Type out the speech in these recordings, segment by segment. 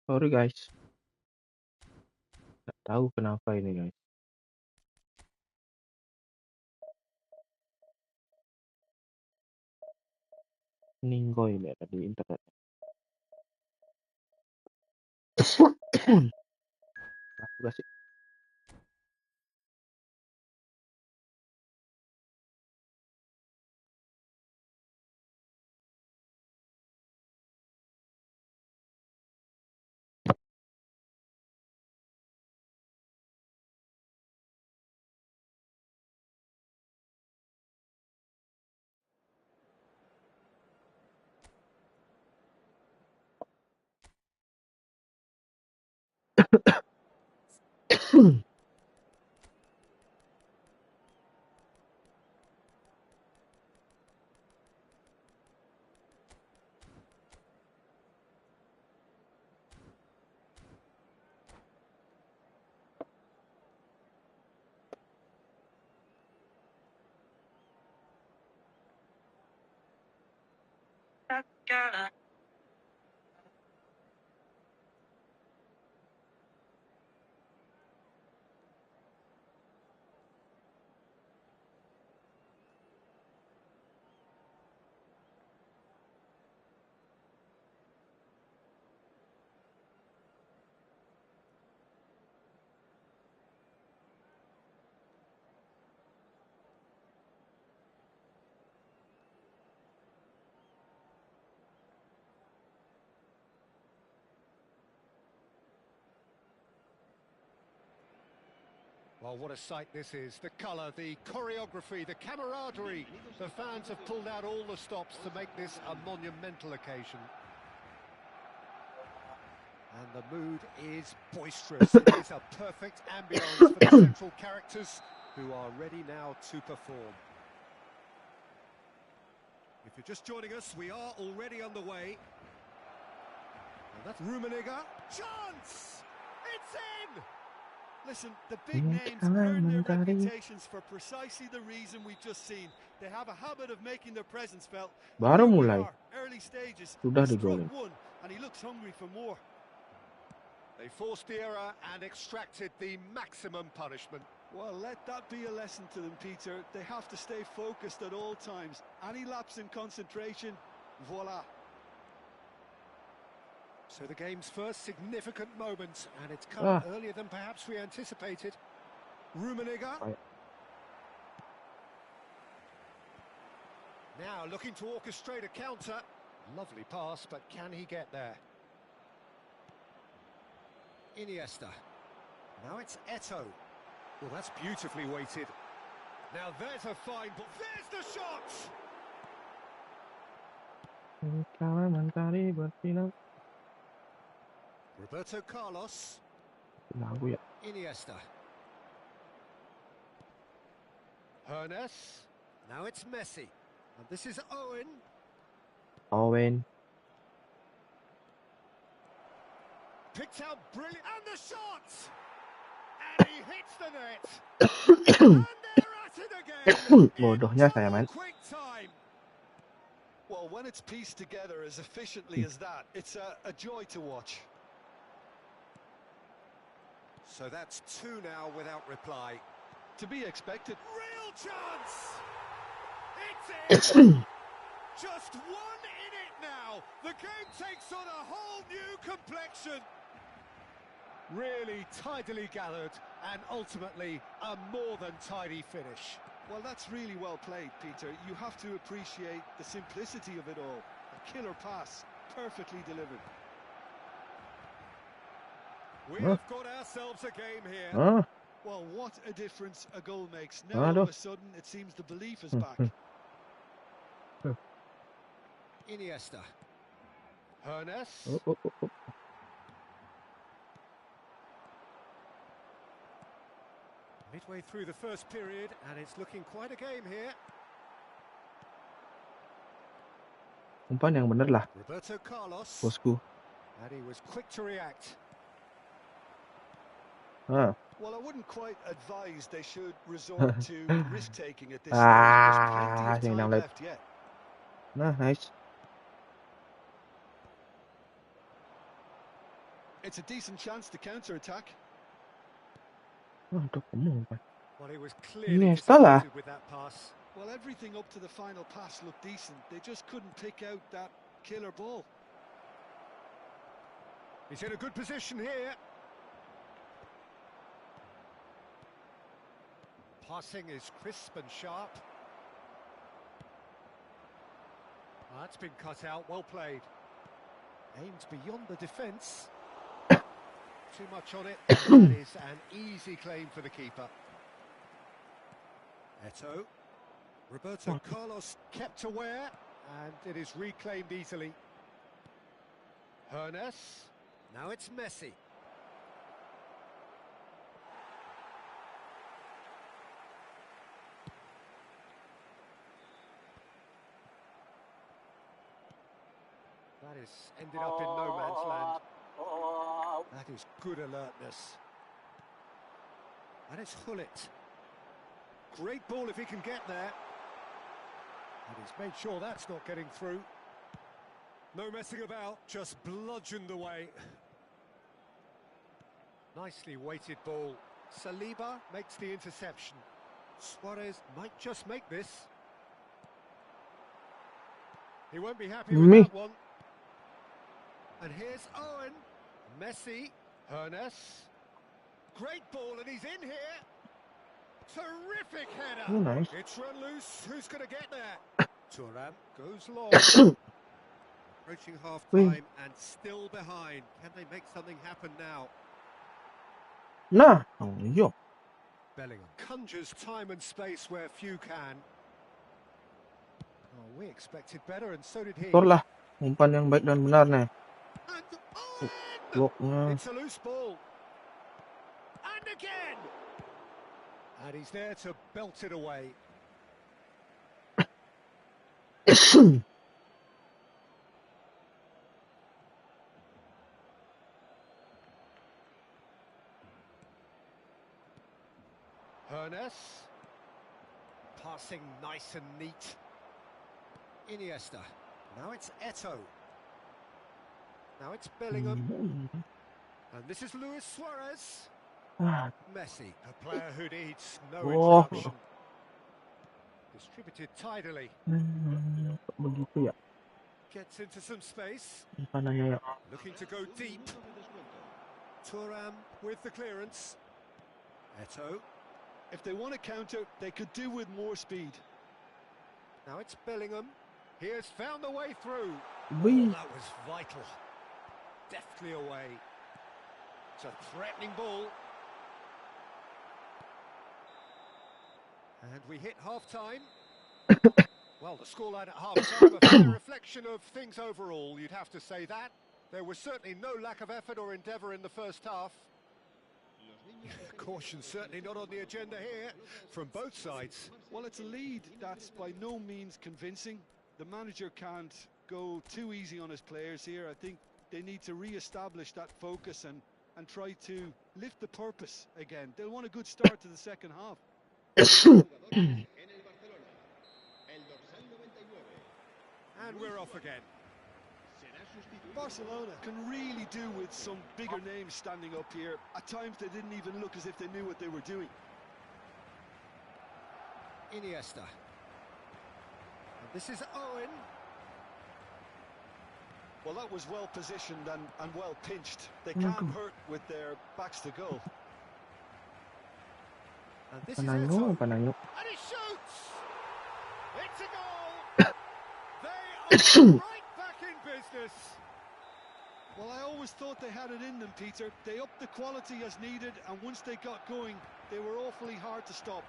Sorry guys, nggak tahu kenapa ini guys. Ninggoy ini tadi internet. Nah, juga sih. Well, what a sight this is. The colour, the choreography, the camaraderie. The fans have pulled out all the stops to make this a monumental occasion. And the mood is boisterous. It is a perfect ambience for the central characters who are ready now to perform. If you're just joining us, we are already underway. And that's Rummenigge. Chance! It's in! Listen, the big names earn their reputations for precisely the reason we've just seen. They have a habit of making their presence felt. Baru mulai. Early stages. Sudah He struck digolin. one, and he looks hungry for more. They forced the error and extracted the maximum punishment. Well, let that be a lesson to them, Peter. They have to stay focused at all times. Any lapse in concentration, voila. So the game's first significant moment, and it's come earlier than perhaps we anticipated. Rummenigge. Now looking to orchestrate a counter. Lovely pass, but can he get there? Iniesta. Now it's Eto'o. Well, that's beautifully weighted. Now there's a fine ball. There's the shot! Roberto Carlos. Iniesta. Hernes. Now it's Messi. And this is Owen. Picked out brilliant. And the shot! And he hits the net. And they're at it again. Bodohnya saya, man. Quick time. Well, when it's pieced together as efficiently as that, it's a joy to watch. So that's two now without reply. To be expected. Real chance! It's in! Just one in it now. The game takes on a whole new complexion. Really tidily gathered and ultimately a more than tidy finish. Well, that's really well played, Peter. You have to appreciate the simplicity of it all. A killer pass, perfectly delivered. We have got ourselves a game here. Well, what a difference a goal makes. Now all of a sudden it seems the belief is back. Iniesta. Hernes. Midway through the first period, and it's looking quite a game here. Umpan yang bener lah, Roberto Carlos, bosku. and he was quick to react. Ah. Well, I wouldn't quite advise they should resort to risk-taking at this stage. There's plenty of time left yet. Nah, nice. It's a decent chance to counter-attack. Untuk umpan. Well, he was clearly disappointed with that pass. Well, everything up to the final pass looked decent. They just couldn't pick out that killer ball. He's in a good position here. Passing is crisp and sharp. Oh, that's been cut out, well played. Aimed beyond the defence. Too much on it. That is an easy claim for the keeper. Eto'o. Roberto Carlos kept aware, and it is reclaimed easily. Hernes. Now it's Messi. That is ended up in no man's land. That is good alertness. And it's Hullet. Great ball if he can get there. And he's made sure that's not getting through. No messing about, just bludgeoned away. Nicely weighted ball. Saliba makes the interception. Suarez might just make this. He won't be happy with that one. And here's Owen. Messi. Hernes. Great ball, and he's in here. Terrific header. Oh, nice. It's run loose. Who's going to get there? Thuram goes long. Approaching half-time and still behind. Can they make something happen now? Nah, yo. Bellingham conjures time and space where few can. Oh, we expected better, and so did he. Lah, umpan yang baik dan benar nih. It's a loose ball. And again. And he's there to belt it away. Hernes. Passing nice and neat. Iniesta. Now it's Eto'o. Now it's Bellingham. And this is Luis Suarez. Messi, a player who needs no introduction. Distributed tidily. Begitu ya. Gets into some space. Umpanannya ya. Looking to go deep. Thuram with the clearance. Eto'o. If they want to counter, they could do with more speed. Now it's Bellingham. He has found the way through. Wee. Oh, that was vital. Deftly away. It's a threatening ball. And we hit half-time. Well, the scoreline at half-time, a fair reflection of things overall, you'd have to say that. There was certainly no lack of effort or endeavour in the first half. Caution certainly not on the agenda here, from both sides. Well, it's a lead that's by no means convincing. The manager can't go too easy on his players here. I think they need to re-establish that focus and try to lift the purpose again. They'll want a good start to the second half. And we're off again. Barcelona can really do with some bigger names standing up here. At times they didn't even look as if they knew what they were doing. Iniesta. And this is Owen. Well, that was well positioned and well pinched. They can't hurt with their backs to goal. And this is Eto'o. And he shoots! It's a goal! They are right back in business. Well, I always thought they had it in them, Peter. They upped the quality as needed, and once they got going, they were awfully hard to stop.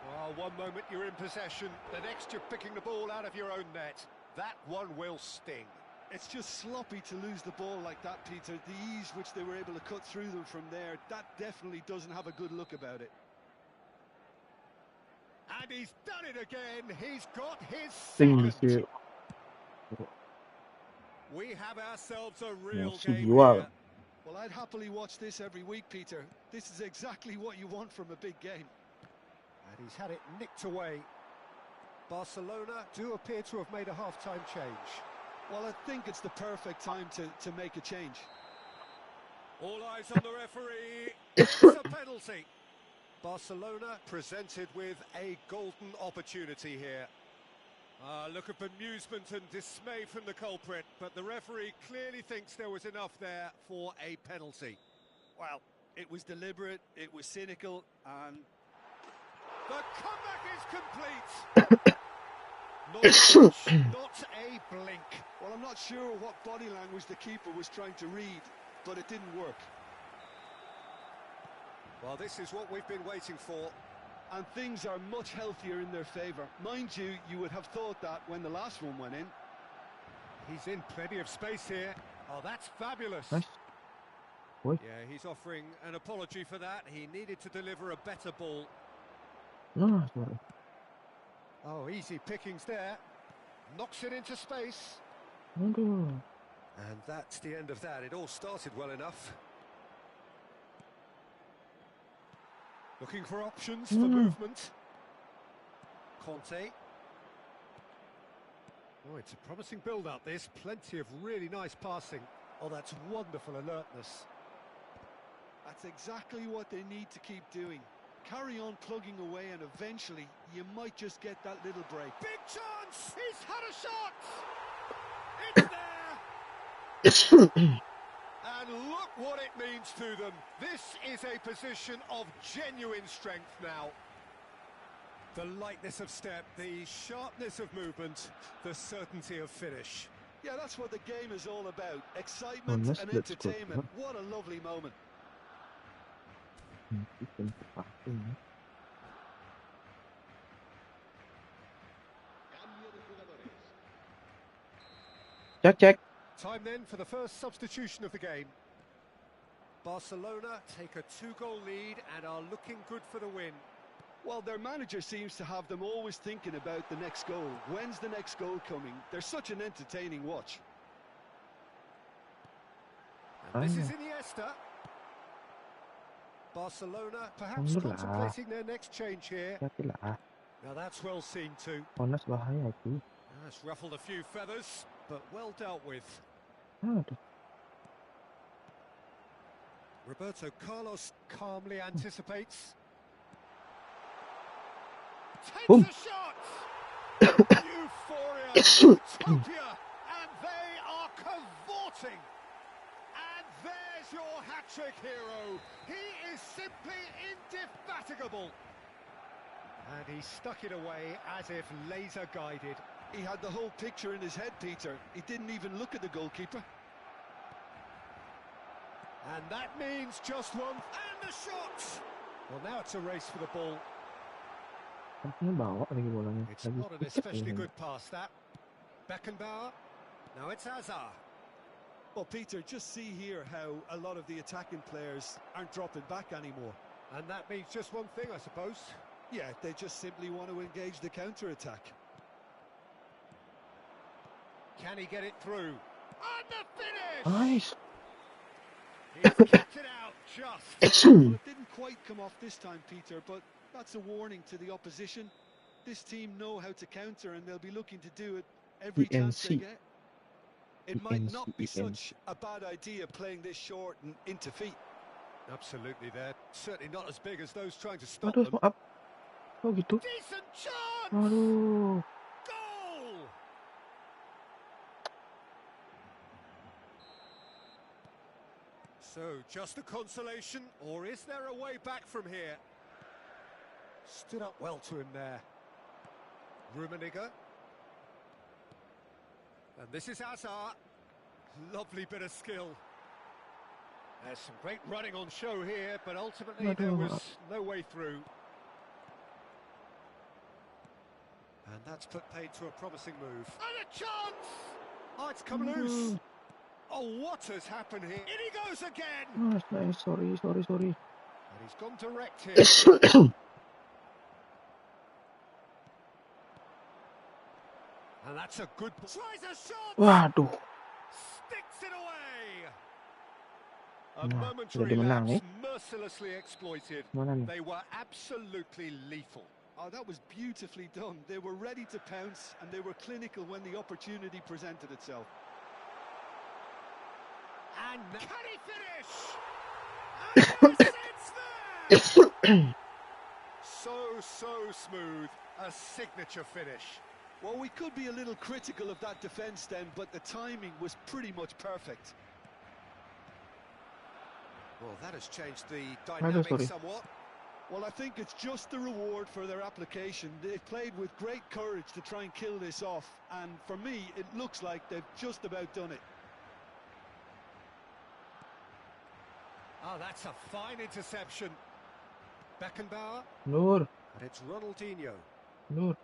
Well, one moment you're in possession, the next you're picking the ball out of your own net. That one will sting. It's just sloppy to lose the ball like that, Peter. The ease which they were able to cut through them from there, that definitely doesn't have a good look about it. And he's done it again. He's got his Tinggi second. sih. We have ourselves a Ya, real si game jiwa. here. Well, I'd happily watch this every week, Peter. This is exactly what you want from a big game. And he's had it nicked away. Barcelona do appear to have made a half-time change. Well, I think it's the perfect time to make a change. All eyes on the referee. It's a penalty. Barcelona presented with a golden opportunity here. Look of amusement and dismay from the culprit, but the referee clearly thinks there was enough there for a penalty. Well, it was deliberate, it was cynical, and The comeback is complete. Not a touch, not a blink. well, I'm not sure what body language the keeper was trying to read, but it didn't work. Well, this is what we've been waiting for. And things are much healthier in their favour. Mind you, you would have thought that when the last one went in. He's in plenty of space here. Oh, that's fabulous. Nice. Oi. Yeah, he's offering an apology for that. He needed to deliver a better ball. Nah, sorry. Oh, easy pickings there. Knocks it into space. Aduh. And that's the end of that. It all started well enough. Looking for options for movement. Conte. Oh, it's a promising build-up, this. Plenty of really nice passing. Oh, that's wonderful alertness. That's exactly what they need to keep doing. Carry on plugging away and eventually you might just get that little break. Big chance! He's had a shot! It's there! And look what it means to them. This is a position of genuine strength now. The lightness of step, the sharpness of movement, the certainty of finish. Yeah, that's what the game is all about. Excitement Honest, and let's go. entertainment. What a lovely moment. Mungkin seperti ini. Cek, cek. Time then for the first substitution of the game. Barcelona take a 2-goal lead and are looking good for the win. Well, their manager seems to have them always thinking about the next goal. When's the next goal coming? They're such an entertaining watch. And this is Iniesta. Barcelona perhaps contemplating their next change here. Hati-hatilah. Now that's well seen too. Honest bahaya itu. That's ruffled a few feathers, but well dealt with. Aduh. Roberto Carlos calmly anticipates. Takes Boom. a shot! Euphoria, utopia, and they are cavorting. And there's your hat-trick hero. He is simply indefatigable. And he stuck it away as if laser-guided. He had the whole picture in his head, Peter. He didn't even look at the goalkeeper. And that means just one. And the shot! Well, now it's a race for the ball. Kampungnya bawa lagi bolanya. It's Lagi not an sedikit especially ini. good pass, that. Beckenbauer. Now it's Hazard. Well, Peter, just see here how a lot of the attacking players aren't dropping back anymore. And that means just one thing, I suppose. Yeah, they just simply want to engage the counter-attack. Can he get it through? And the finish! Nice. He's kept it out just. Well, it didn't quite come off this time, Peter, but that's a warning to the opposition. This team know how to counter and they'll be looking to do it every chance they ENC. get. It might not be ENC. such a bad idea playing this short and into feet. Absolutely, they're certainly not as big as those trying to stop Aduh, them. maaf. Oh gitu. Decent chance! Aduh. Goal! So, just a consolation, or is there a way back from here? Stood up well to him there. Rummenigge. And this is Hazard. Lovely bit of skill. There's some great running on show here, but ultimately there was no way through. And that's put paid to a promising move. And a chance! Oh, it's come loose. Oh, what has happened here? In he goes again. Nice. Sorry. And he's gone direct here. And that's a good... Tries a shot! Waduh. Sticks it away! A Nah, momentary jadi menang lapse nih. mercilessly exploited. Mana nih? They were absolutely lethal. Oh, that was beautifully done. They were ready to pounce and they were clinical when the opportunity presented itself. And can he finish? And yes, it's there! So smooth. A signature finish. Well, we could be a little critical of that defence then, but the timing was pretty much perfect. Well, that has changed the Aduh, dynamic sorry. somewhat. Well, I think it's just the reward for their application. They've played with great courage to try and kill this off, and for me, it looks like they've just about done it. Oh, that's a fine interception. Beckenbauer. Nur. And it's Ronaldinho. Nur.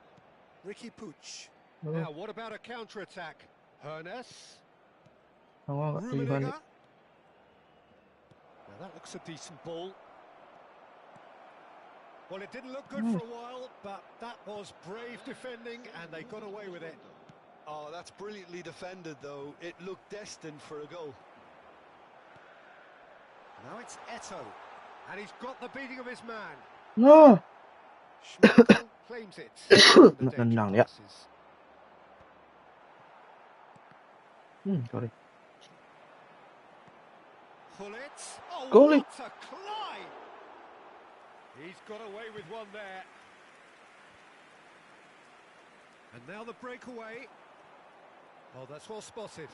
Ricky Puig. Nur. Now, what about a counter-attack? Hernes. Nggak Rummenigge. Ivan. Now, that looks a decent ball. Well, it didn't look good for a while, but that was brave defending, and they got away with it. Oh, that's brilliantly defended, though. It looked destined for a goal. Now it's Eto'o, and he's got the beating of his man. No. Schmeichel claims it. The danger Nendang ya. passes. Sorry. Gullit. Oh, Gullit. what a climb! He's got away with one there. And now the breakaway. Oh, that's well spotted.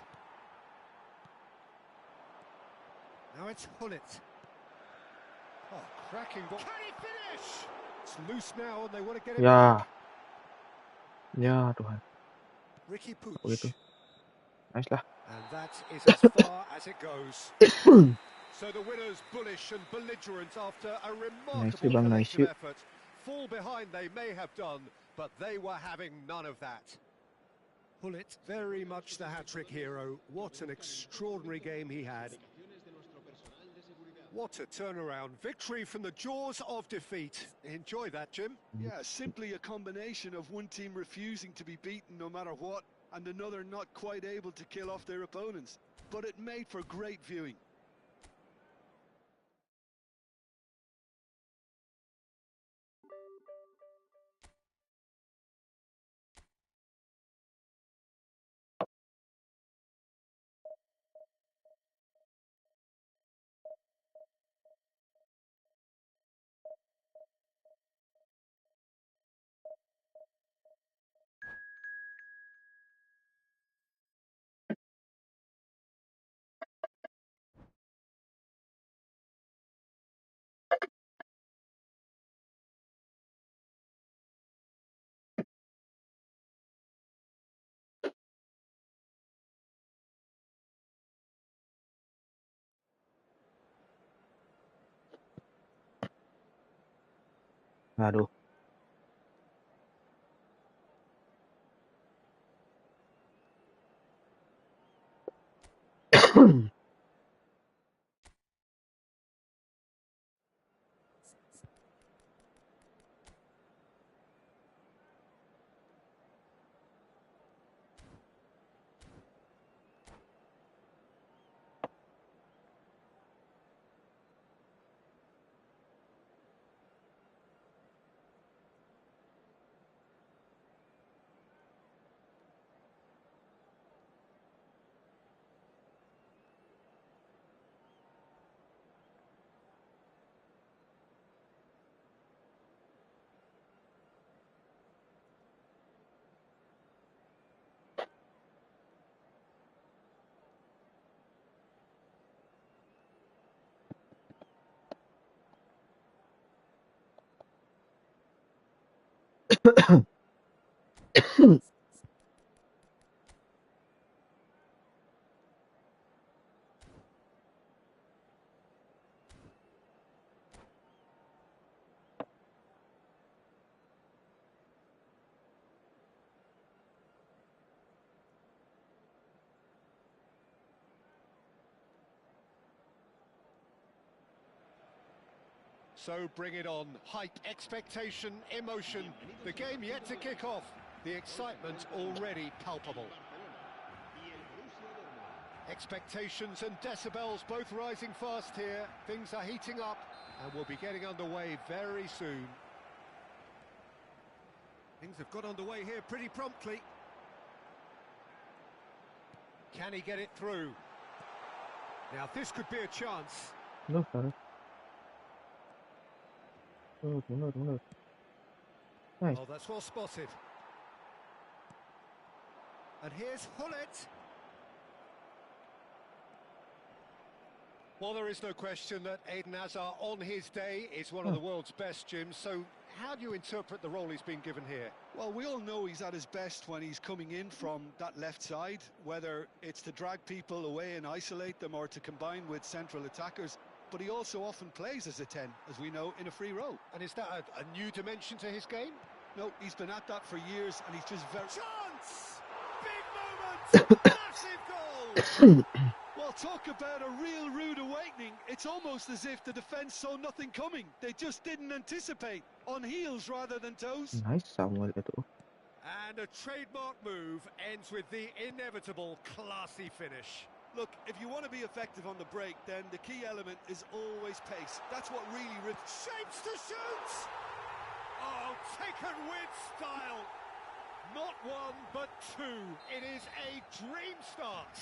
Now it's Gullit. Oh, cracking ball. Can he finish? It's loose now and they want to get it back. Ya Tuhan. Ricky Puig. Begitu. Nice lah. And that is as far as it goes. So the winners bullish and belligerent after a remarkable collective effort. Fall behind they may have done, but they were having none of that. Gullit, very much the hat-trick hero. What an extraordinary game he had. What a turnaround. Victory from the jaws of defeat. Enjoy that, Jim. Yeah, simply a combination of one team refusing to be beaten no matter what, and another not quite able to kill off their opponents. But it made for great viewing. Aduh. So bring it on. Hype, expectation, emotion. The game yet to kick off. The excitement already palpable. Expectations and decibels both rising fast here. Things are heating up and we'll be getting underway very soon. Things have got underway here pretty promptly. Can he get it through? Now this could be a chance. No, sorry. Oh, đúng rồi. Nice. Oh, that's well spotted. And here's Hullet. Well, there is no question that Eden Hazard on his day is one of the world's best, Jim. So how do you interpret the role he's been given here? Well, we all know he's at his best when he's coming in from that left side, whether it's to drag people away and isolate them or to combine with central attackers. But he also often plays as a 10, as we know, in a free role. And is that a new dimension to his game? No, he's been at that for years, and he's just very... Chance! Big moment! Massive goal! Well, talk about a real rude awakening. It's almost as if the defence saw nothing coming. They just didn't anticipate. On heels rather than toes. Nice Samuel itu. And a trademark move ends with the inevitable classy finish. Look, if you want to be effective on the break, then the key element is always pace. That's what really rips. Shapes to shoot! Oh, taken with style. Not one, but two. It is a dream start.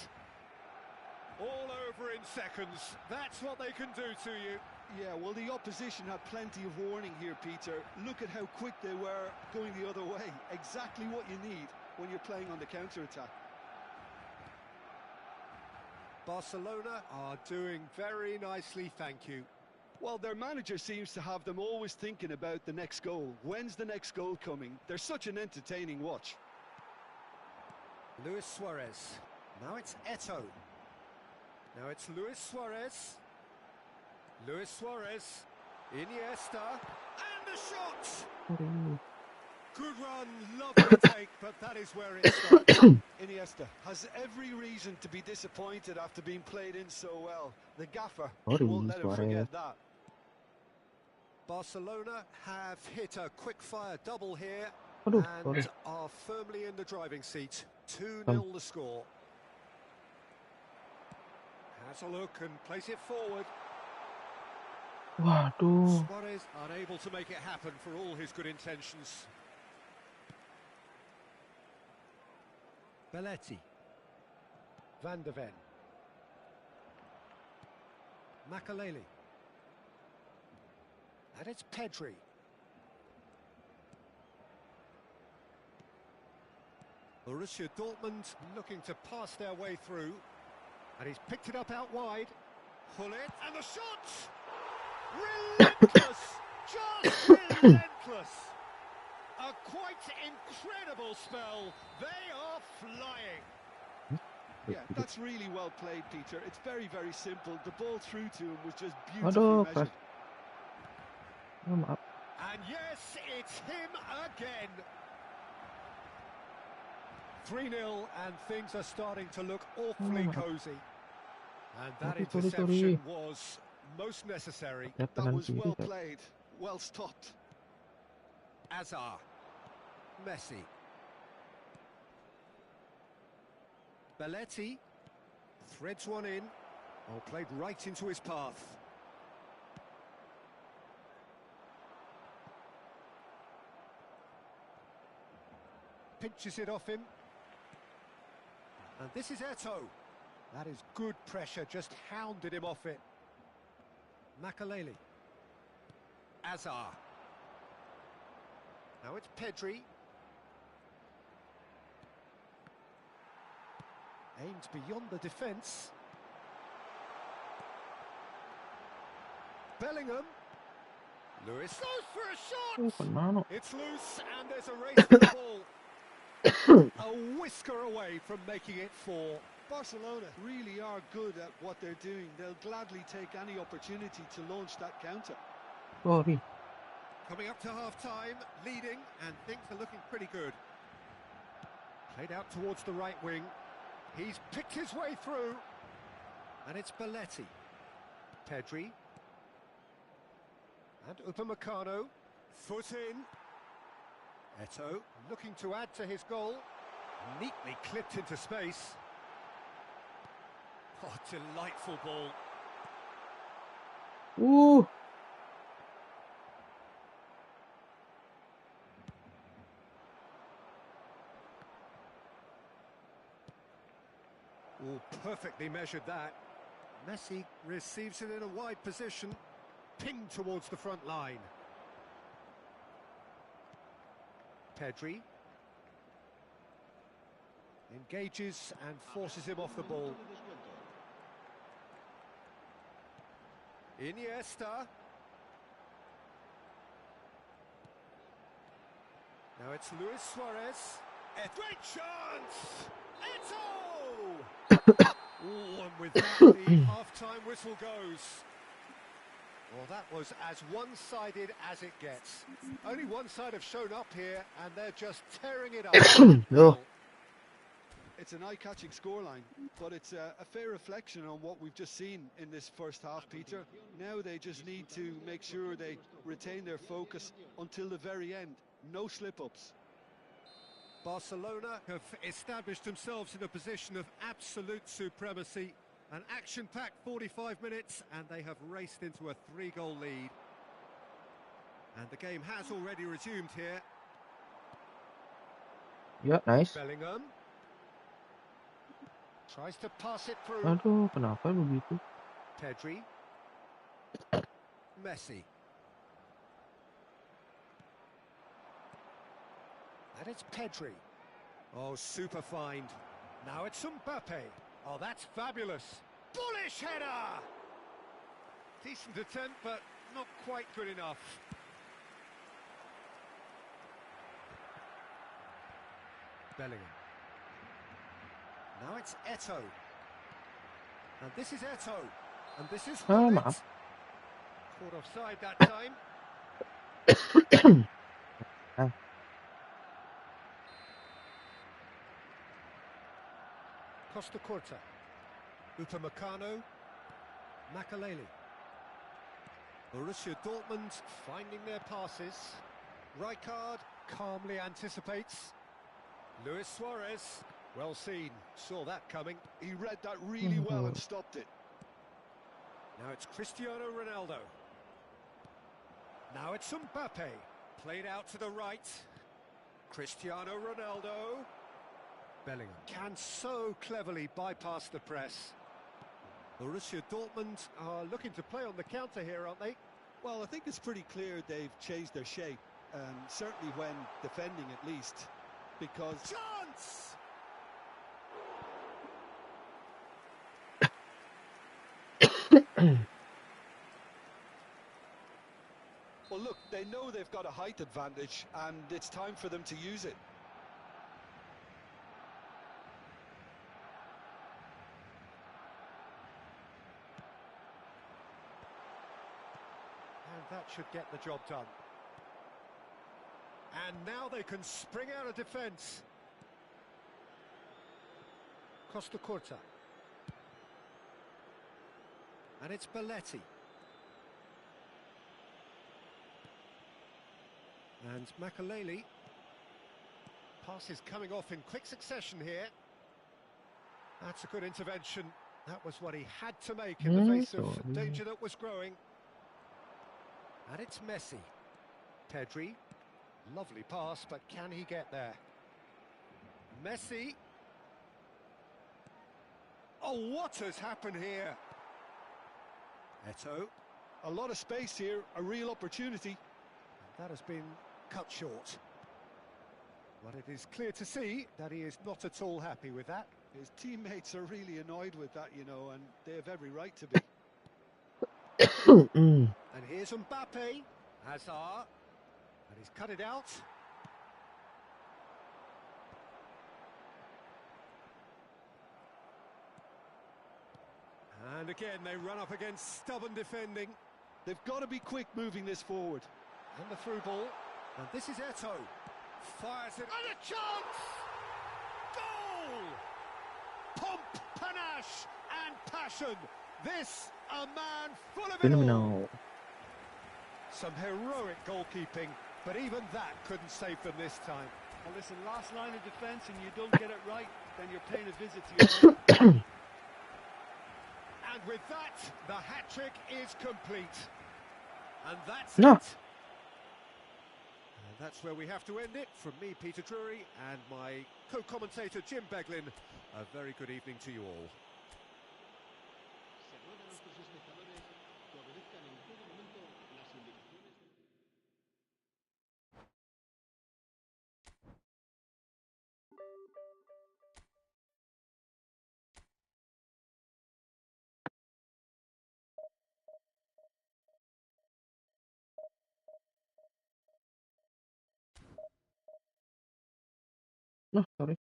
All over in seconds. That's what they can do to you. Yeah, well, the opposition had plenty of warning here, Peter. Look at how quick they were going the other way. Exactly what you need when you're playing on the counter-attack. Barcelona are doing very nicely, thank you. Well, their manager seems to have them always thinking about the next goal. When's the next goal coming? They're such an entertaining watch. Luis Suarez. Now it's Eto'o. Now it's Luis Suarez. Luis Suarez. Iniesta. And the shot! Good run, lovely take, but that is where it starts. Iniesta has every reason to be disappointed after being played in so well. The gaffer Sorry, won't let him Suarez. forget that. Barcelona have hit a quick-fire double here Aduh, and sorry. are firmly in the driving seat. 2-0 the score. Has a look and plays it forward. Waduh. Suarez unable to make it happen for all his good intentions. Belletti. Van de Ven. Makaleli. And it's Pedri. Borussia Dortmund looking to pass their way through. And he's picked it up out wide. Hullet, and the shot! Relentless! Just relentless! A quite incredible spell. They are flying. Yeah, that's really well played, Peter. It's very, very simple. The ball through to him was just beautifully Aduh, measured. Oh, maaf. And yes, it's him again. 3-0, and things are starting to look awfully cosy. And that interception was most necessary. Ya, That kanan was kiri, well Kak. played, well stopped. Hazard. Messi. Belletti threads one in. Oh, played right into his path. Pinches it off him. And this is Eto'o. That is good pressure, just hounded him off it. Makaleli. Hazard. Now it's Pedri. Aimed beyond the defence. Bellingham. Lewis goes for a Oh, shot! kenapa? It's loose and there's a race for the ball. A whisker away from making it 4. Barcelona really are good at what they're doing. They'll gladly take any opportunity to launch that counter. Sorry. Coming up to half-time, leading, and things are looking pretty good. Played out towards the right wing. He's picked his way through. And it's Belletti. Pedri. And Upamecano, foot in. Eto'o looking to add to his goal. Neatly clipped into space. Oh, delightful ball. Ooh. Oh, perfectly measured that. Messi receives it in a wide position, pinged towards the front line. Pedri engages and forces him off the ball. Iniesta. Now it's Luis Suarez. A great chance! Eto'o! Oh, and with that, the half-time whistle goes. Well, that was as one-sided as it gets. Only one side have shown up here, and they're just tearing it up. No. It's an eye-catching scoreline, but it's a fair reflection on what we've just seen in this first half, Peter. Now they just need to make sure they retain their focus until the very end. No slip-ups. Barcelona have established themselves in a position of absolute supremacy. An action-packed 45 minutes, and they have raced into a 3-goal lead. And the game has already resumed here. Ya, nice. Bellingham tries to pass it through. Aduh, kenapa begitu? Pedri. Messi. And it's Pedri. Oh, super find. Now it's Mbappe. Oh, that's fabulous. Bullish header! Decent attempt, but not quite good enough. Bellingham. Now it's Eto'o. And this is Eto'o. And this is Maaf. caught offside that time. Costa Curta. Upamecano. Makaleli. Borussia Dortmund finding their passes. Rijkaard calmly anticipates. Luis Suarez, well seen, saw that coming. He read that really well and stopped it. Now it's Cristiano Ronaldo. Now it's Mbappe, played out to the right. Cristiano Ronaldo. Bellingham can so cleverly bypass the press. Borussia Dortmund are looking to play on the counter here, aren't they? Well, I think it's pretty clear they've changed their shape, certainly when defending at least, because... Chance! Well, look, they know they've got a height advantage, and it's time for them to use it. And that should get the job done. And now they can spring out of defence. Costa Curta. And it's Belletti. And Makaleli. Passes coming off in quick succession here. That's a good intervention. That was what he had to make in the face of danger that was growing. And it's Messi. Pedri. Lovely pass, but can he get there? Messi. Oh, what has happened here? Eto'o. A lot of space here, a real opportunity. That has been cut short. But it is clear to see that he is not at all happy with that. His teammates are really annoyed with that, you know, and they have every right to be. And here's Mbappe. Hazard. And he's cut it out. And again, they run up against stubborn defending. They've got to be quick moving this forward. And the through ball. And this is Eto'o. Fires it. And a chance! Goal! Pomp, panache, and passion. This, a man full of it all. Some heroic goalkeeping, but even that couldn't save them this time. Well, listen, last line of defence and you don't get it right, then you're paying a visit to your own. And with that, the hat-trick is complete. And that's No. it. And that's where we have to end it. From me, Peter Drury, and my co-commentator, Jim Beglin, a very good evening to you all. No, sorry.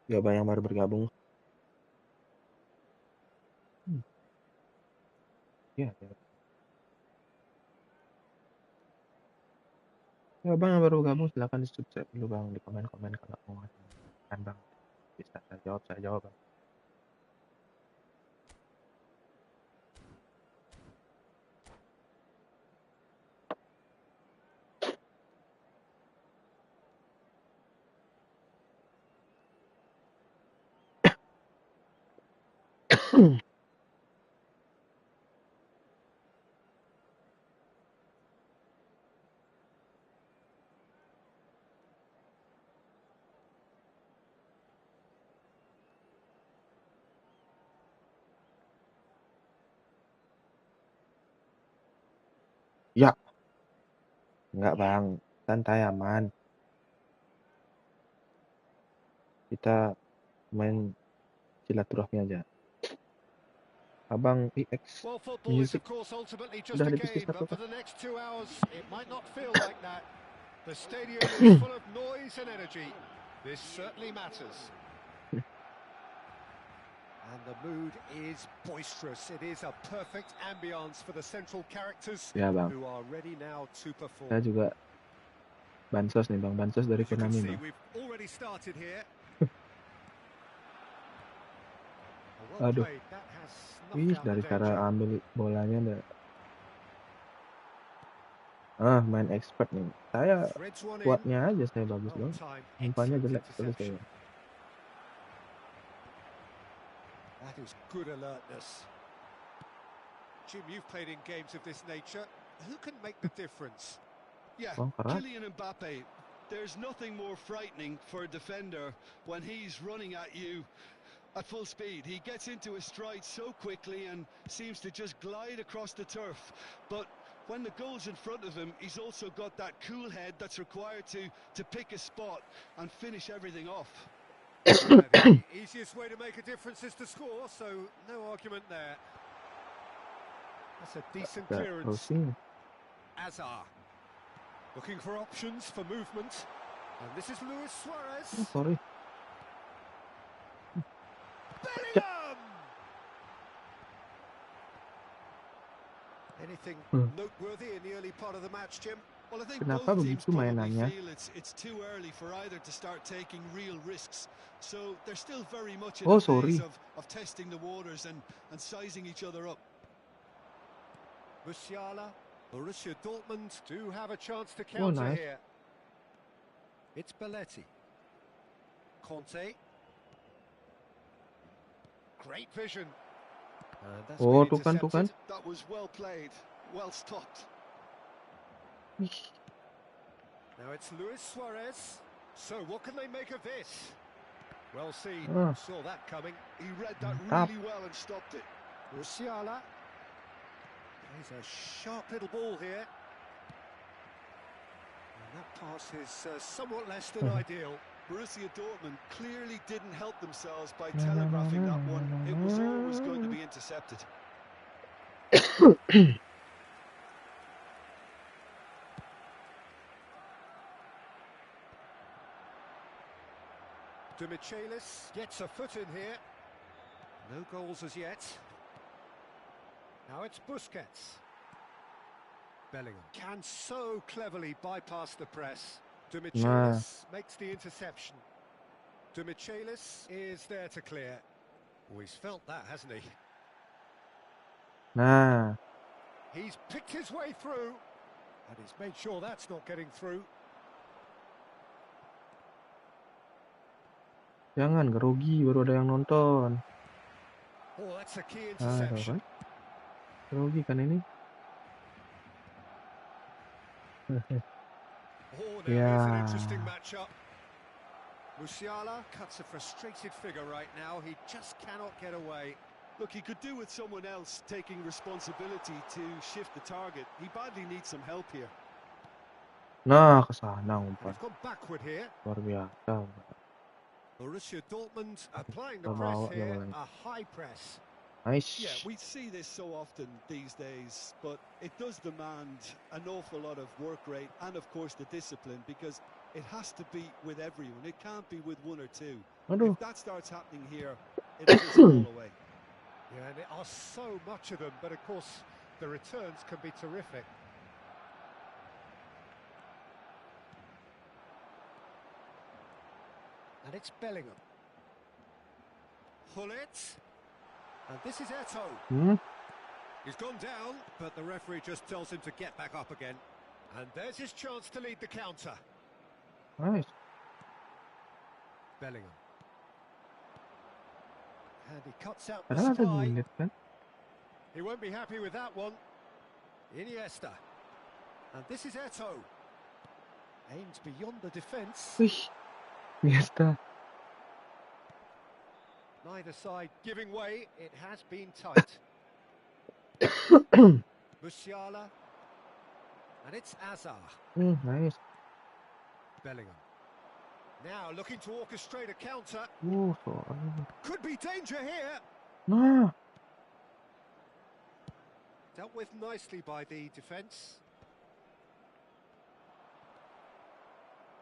Gak banyak yang baru bergabung. Ya, ya bang yang baru gabung silahkan di subscribe dulu bang, di komen-komen kalau mau kan bang, bisa saya jawab bang. Ya, enggak bang, santai aman. Kita main silaturahmi aja. Abang EX Well, football is Music of course ultimately just udah a ada game, bisnis but satu for kah? the next 2 hours it might not feel like that. The stadium is full of noise and energy. This certainly matters. And the mood is boisterous. It is a perfect ambience for the central characters Ya bang, who are ready now to saya perform. juga bansos nih bang, bansos dari As you can Vietnam see, bang. we've already started here. Well Aduh, played. That has knocked out the dari cara danger. ambil bolanya udah. Main expert nih. Saya Threads one in. kuatnya aja saya bagus Oh, dong. time. Umpannya Excellent jelek sekali interception. saya. That is good alertness. Jim, you've played in games of this nature. Who can make the difference? Yeah, Oh, keras. Kylian Mbappe. There's nothing more frightening for a defender when he's running at you at full speed. He gets into his stride so quickly and seems to just glide across the turf. But when the goal's in front of him, he's also got that cool head that's required to pick a spot and finish everything off. The easiest way to make a difference is to score, so no argument there. That's a decent clearance. Azar looking for options for movement. And this is Luis Suarez. Oh, sorry. Bellingham! Anything noteworthy in the early part of the match, Jim? Well, I think Kenapa both teams begitu probably mainannya? feel it's too early for either to start taking real risks. So they're still very much in Oh, the phase sorry. of testing the waters and sizing each other up. Musiala, Borussia Dortmund do have a chance to Oh, counter nice. here. It's Belletti. Conte. Great vision. That's Oh, been tuh kan. intercepted. That was well played, well stopped. Ih, Now it's Luis Suarez. So what can they make of this? Well seen. Ah. Saw that coming. He read that Mantap. really well and stopped it. Musiala. Plays a sharp little ball here. And that pass is somewhat less than ideal. Borussia Dortmund clearly didn't help themselves by telegraphing that one. It was always going to be intercepted. Demichelis gets a foot in here. No goals as yet. Now it's Busquets. Bellingham can so cleverly bypass the press. Demichelis makes the interception. Demichelis is there to clear. Oh, he's felt that, hasn't he? Nah, He's picked his way through. And he's made sure that's not getting through. jangan gerugi, baru ada yang nonton. Oh, that's a key Ah, tahu interception. kan? Gerugi kan ini? Oh, now here's an interesting matchup. Musiala cuts a frustrated figure right now. He just cannot get away. Look, he could do with someone else taking responsibility to shift the target. He badly needs some help here. Nah, kesana And umpan. he's gone backward here. Luar biasa. Borussia Dortmund applying the Kita press bawa here. boleh. A high press. Nice. Yeah, we see this so often these days, but it does demand an awful lot of work rate and, of course, the discipline, because it has to be with everyone. It can't be with one or two. Aduh. If that starts happening here, it'll just fall away. Yeah, and there are so much of them, but of course the returns can be terrific. And it's Bellingham. Hullet. And this is Eto'o. He's gone down, but the referee just tells him to get back up again. And there's his chance to lead the counter. Nice. Bellingham. And he cuts out the Padahal ada sky. menit kan? He won't be happy with that one. Iniesta. And this is Eto'o. Aims beyond the defence. Wih. Iniesta. Neither side giving way. It has been tight. Musiala. And it's Azar. Nice. Bellingham. Now looking to orchestrate a counter. Sorry. Could be danger here. Nah. Dealt with nicely by the defence.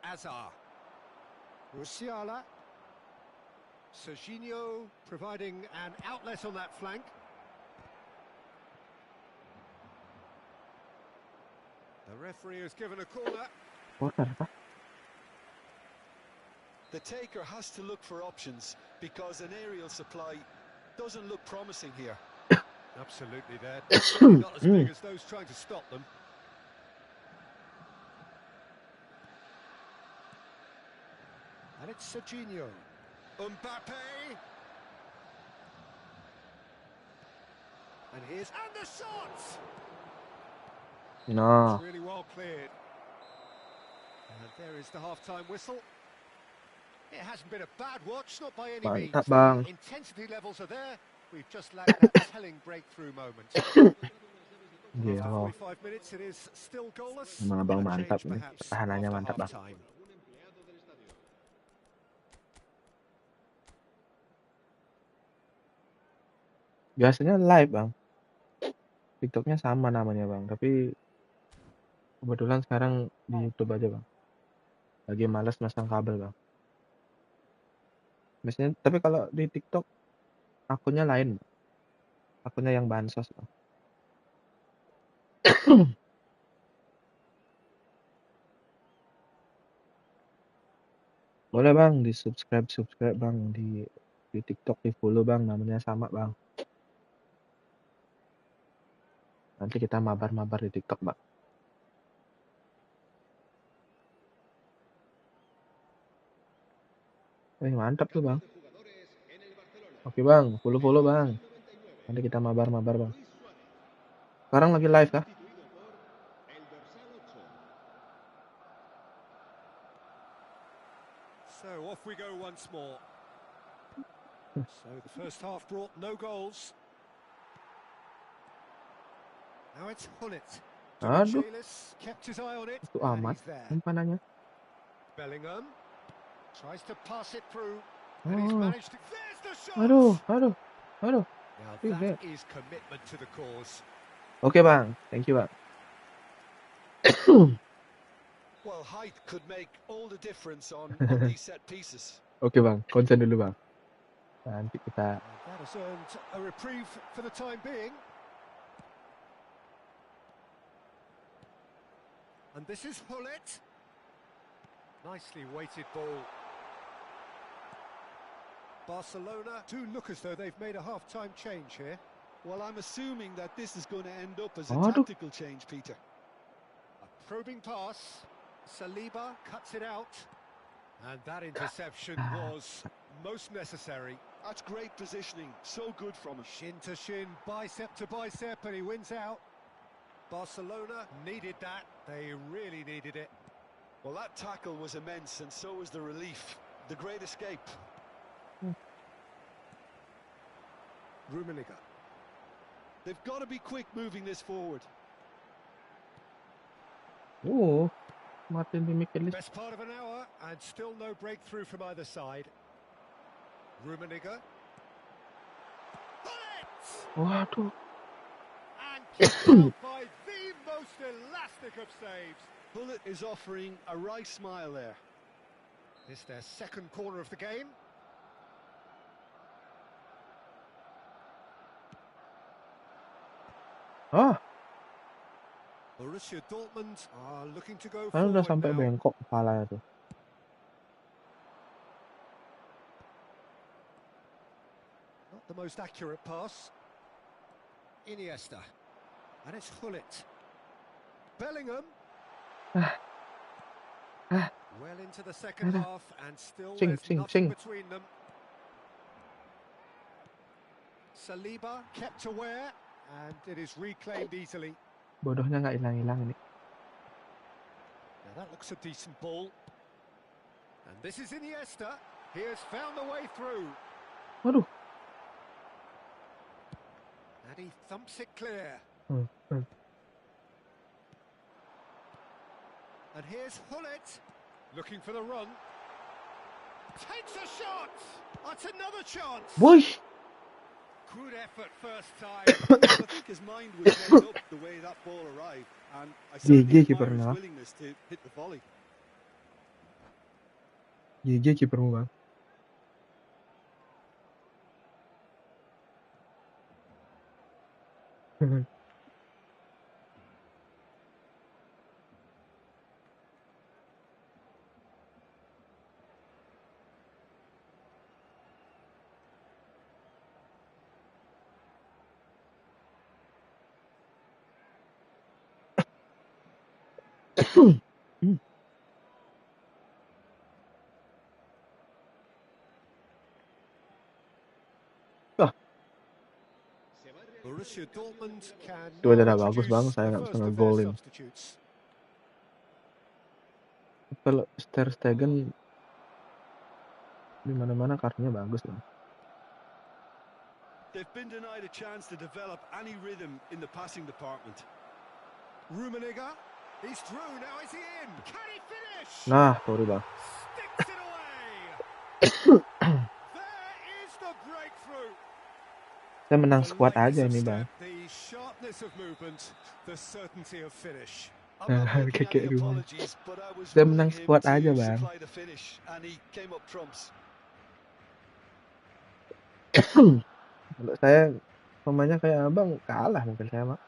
Azar. Musiala. Serginho providing an outlet on that flank. The referee has given a corner. Corner apa? The taker has to look for options because an aerial supply doesn't look promising here. Absolutely there. Certainly not as big as those trying to stop them. And it's Serginho. Mbappe. And the shot! No. It's really well cleared. And there is the half-time whistle. It hasn't been a bad watch, not by any means. Mantap, Bang. The intensity levels are there. We've just lacked that telling breakthrough moment. Iya, After loh. 45 minutes, it is still goalless. Emang abang A mantap change nih. perhaps Pertahanannya after mantap, Bang. half-time. Biasanya live, Bang. TikToknya sama namanya, Bang. Tapi kebetulan sekarang di YouTube aja, Bang. Lagi malas masang kabel bang. Biasanya, tapi kalau di TikTok akunnya lain, bang. Akunnya yang bansos bang. Boleh bang, di subscribe bang di TikTok, di follow bang, namanya sama bang. Nanti kita mabar-mabar di TikTok bang. Mantap tuh bang. Oke bang, follow bang. Nanti kita mabar-mabar bang. Sekarang lagi live kah? So off we go once more. So the first half brought no goals. Now it's Hullet. Aduh, Kept his eye on it. itu amat umpanannya. Bellingham tries to pass it through. And he's managed to... There's the shot! Aduh. Now that is commitment to the cause. Oke bang, thank you bang. Well, height could make all the difference on these set pieces. Oke bang, konsen dulu bang. Nanti kita... That has earned a reprieve for the time being. And this is Hullet. Nicely weighted ball. Barcelona do look as though they've made a half-time change here. Well, I'm assuming that this is going to end up as a tactical change, Peter. A probing pass. Saliba cuts it out. And that interception was most necessary. That's great positioning. So good from him. Shin to shin, bicep to bicep, and he wins out. Barcelona needed that. They really needed it. Well, that tackle was immense, and so was the relief. The great escape. Rummenigge. They've got to be quick moving this forward. Martin Demichelis. Best part of an hour, and still no breakthrough from either side. Rummenigge. Waduh. And kicked out by the most elastic of saves. Bullet is offering a right smile there. This their second corner of the game. Borussia Dortmund are looking to go forward Udah sampai now. bengkok kepalanya tuh. Not the most accurate pass. Iniesta. And it's Hullet. Bellingham. Well into the second half, and still there's nothing between them. Saliba kept aware, and it is reclaimed easily. Bodohnya nggak hilang-hilang ini. Now that looks a decent ball. And this is Iniesta. He has found the way through. Waduh. And he thumps it clear. And here's Hullet, looking for the run. Takes a shot! That's another chance! Boy! Good effort first time. I think his mind was made up the way that ball arrived, and I certainly admire his willingness to hit the volley. GG kipermu bang. Borussia Dortmund can Itu udah bagus bang, saya nggak bisa ngegolin. Kalau Ter Stegen di mana-mana kartunya bagus bang. They've been denied a chance to develop any rhythm in the passing department. Rummenigge, he's through, now is he in? Can he finish? Nah, sorry bang. Sticks it away. There is the breakthrough. Saya menang squad aja ini bang. The sharpness of movement, the certainty of finish. I'm not making Kayak any rumah. apologies, but I was Dia willing menang him squad aja to bang. supply the finish, and he came up trumps. Kalau saya pemainnya kayak abang kalah mungkin saya mah.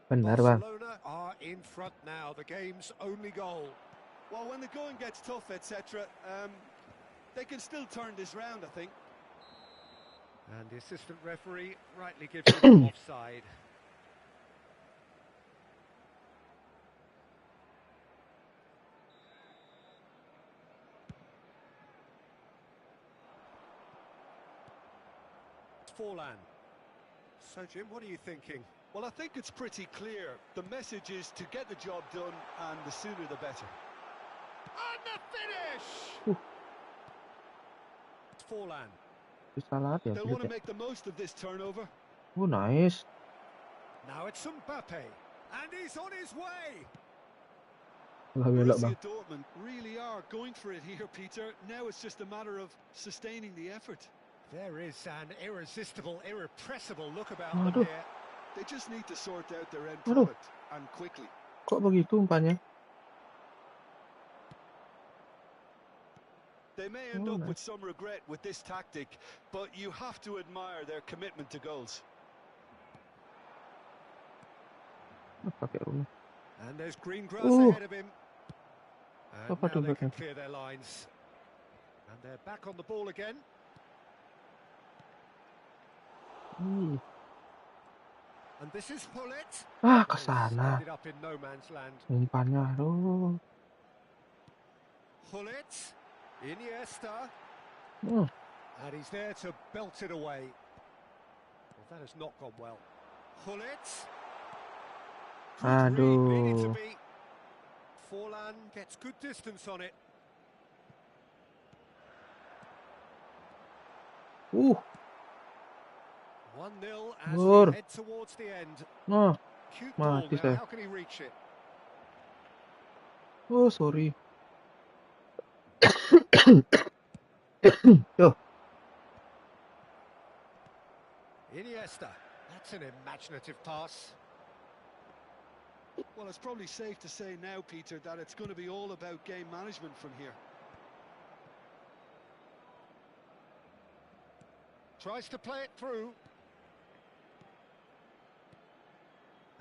Benar bang. Barcelona are in front now. The game's only goal. Well, when the going gets tough, etc., they can still turn this round, I think. And the assistant referee rightly gives him offside. Forlan. So, Jim, what are you thinking? Well, I think it's pretty clear. The message is to get the job done, and the sooner the better. And the finish! Forlan. Salah ya. They'll want to make the most of this turnover. Oh nice. Now it's Mbappe, and he's on his way. Belok bang. Borussia Dortmund really are going for it here, Peter. Now it's just a matter of sustaining the effort. There is an irresistible, irrepressible look about Aduh. them here. They just need to sort out their end Aduh. product, and quickly. Kok begitu umpannya? They may end up with some regret with this tactic, but you have to admire their commitment to goals. Pakai rumah. And there's green grass ahead of him. And Apa now they can tuh? clear their lines. And they're back on the ball again. And this is Hullet. Kesana. Ended up in no man's land. Umpannya, aduh. Hullet, Iniesta. And he's there to belt it away. Well, that has not gone well. Hullet. Good read, needed to be. Forlan gets good distance on it. 1-0 as we head towards the end. Cute ball now, how can he reach it? Oh, sorry. Yo. Iniesta, that's an imaginative pass. Well, it's probably safe to say now, Peter, that it's going to be all about game management from here. Tries to play it through.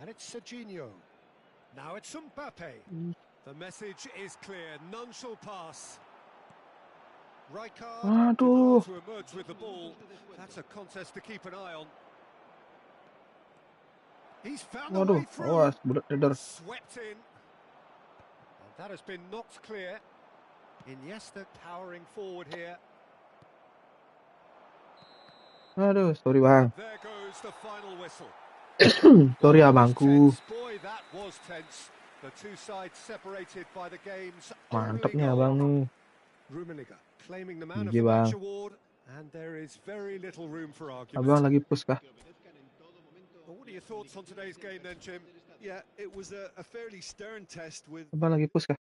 And it's Serginho. Now it's Mbappe. The message is clear. None shall pass. Rijkaard did well to emerge with the ball. That's a contest to keep an eye on. He's found a way through. Swept in. And that has been knocked clear. Iniesta powering forward here. Aduh, sorry bang. There goes the final whistle. Sorry abangku. Boy, that was tense. The two sides separated by the game's Mantap only nih goal. abang nih. Rummenigge claiming the man of the match award, and there is very little room for argument. Abang lagi push kah? Well, what are your thoughts on today's game then, Jim? Yeah, it was a fairly stern test with... Abang lagi push kah?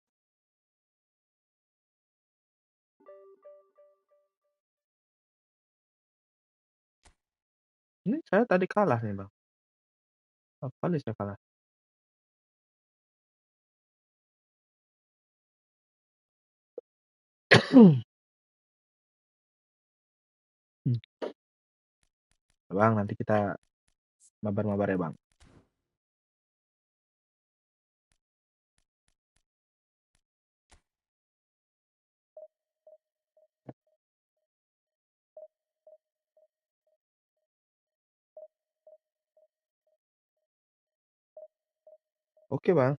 Ini saya tadi kalah nih bang. Apa kali saya kalah? Bang, nanti kita mabar-mabar ya bang. Oke bang.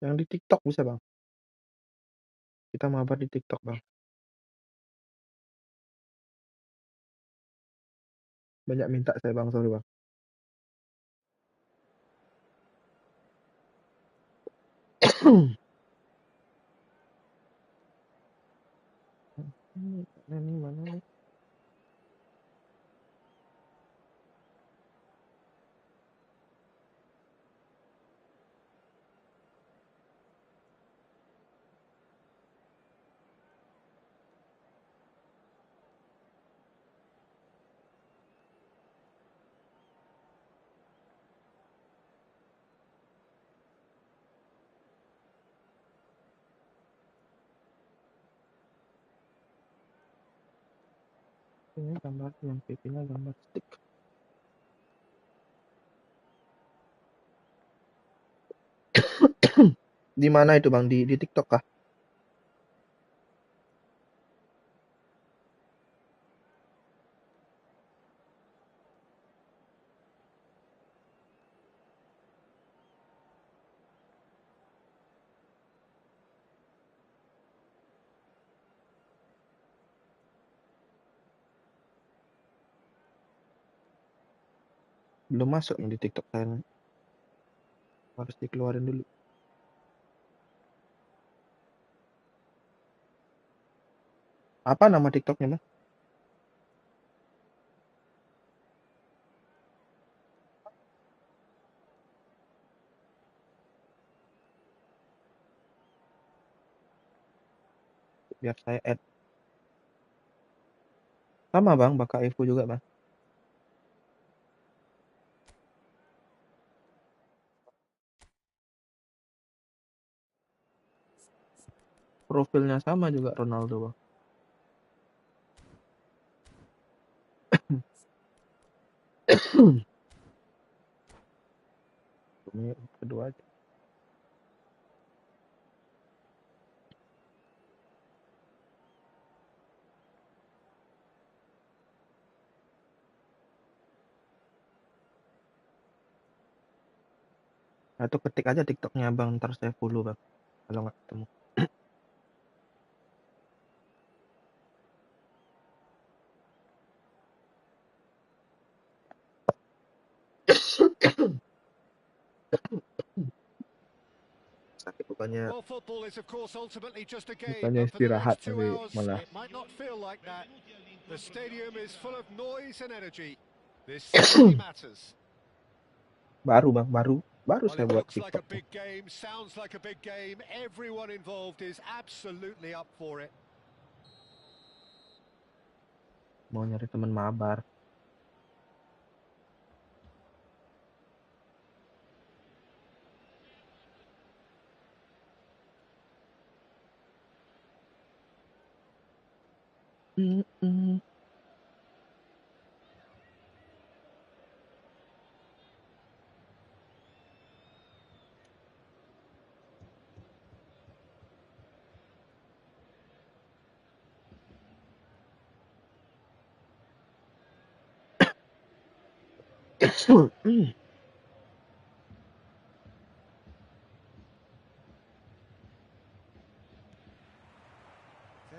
Yang di TikTok bisa bang. Kita mabar di TikTok, Bang. Banyak minta saya, Bang. Sorry, Bang. Ini mana nih? Ini gambar yang PP-nya gambar stick. Di mana itu, Bang? Di TikTok kah? Belum masuk nih di TikTok saya. Harus dikeluarin dulu. Apa nama TikToknya, Bang? Biar saya add. Sama, Bang. Bakal Evo juga, Bang. Profilnya sama juga Ronaldo, Bang. Ini kedua aja. Atau ketik aja TikToknya, Bang. Ntar saya follow, Bang. Kalau nggak ketemu. Sakit bukannya Well, football is of course ultimately just a game, bukannya but for the istirahat next 2 tapi hours malah it might not feel like that. The stadium is full of noise and energy. This certainly matters. baru, Bang, baru Well, saya it buat looks like a TikTok. big game, sounds like a big game. Everyone involved is absolutely up for it. Mau nyari teman mabar.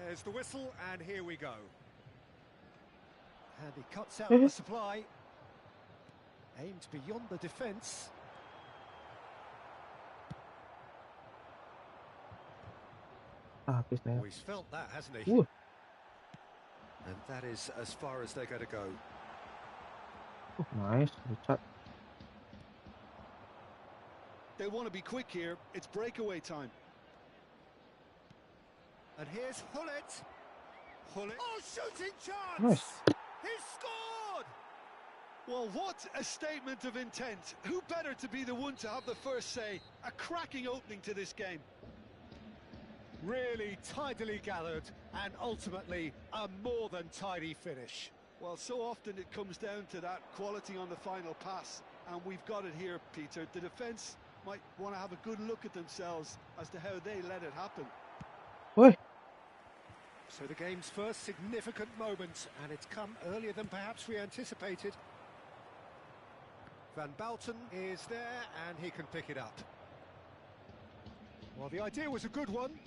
There's the whistle, and here we go. And he cuts out the supply. Aimed beyond the defence. Habis saya. Oh, he's felt that, hasn't he? And that is as far as they're going to go. Nice, Richard. They want to be quick here. It's breakaway time. And here's Hullet. Hullet. Oh, shooting chance! Nice. He's scored! Well, what a statement of intent. Who better to be the one to have the first say? A cracking opening to this game. Really tidily gathered and ultimately a more than tidy finish. Well, so often it comes down to that quality on the final pass, and we've got it here, Peter. The defence might want to have a good look at themselves as to how they let it happen. Oi. So the game's first significant moment, and it's come earlier than perhaps we anticipated. Van Bouten is there, and he can pick it up. Well, the idea was a good one,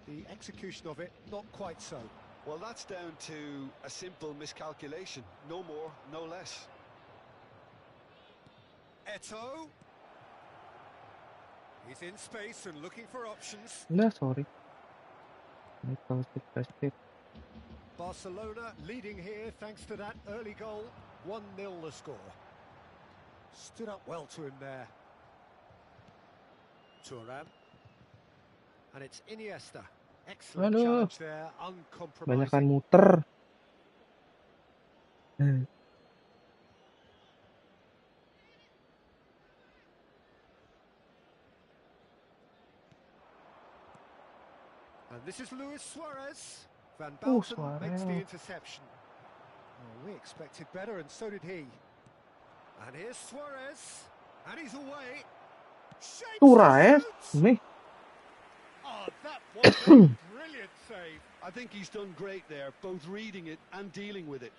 The execution of it, not quite so. Well, that's down to a simple miscalculation. No more, no less. Eto'o. He's in space and looking for options. Udah, sorry. Plastik. Barcelona leading here thanks to that early goal. 1-0 the score. Stood up well to him there. Turan. And it's Iniesta. Excellent Aduh. challenge there, uncompromising. Banyakan muter. And this is Luis Suarez. Van Basten makes the Suarez. interception. Oh, we expected better, and so did he. And here's Suarez. And he's away. Shapes Suarez? the Nih. Oh, that was a brilliant save. I think he's done great there, both reading it and dealing with it.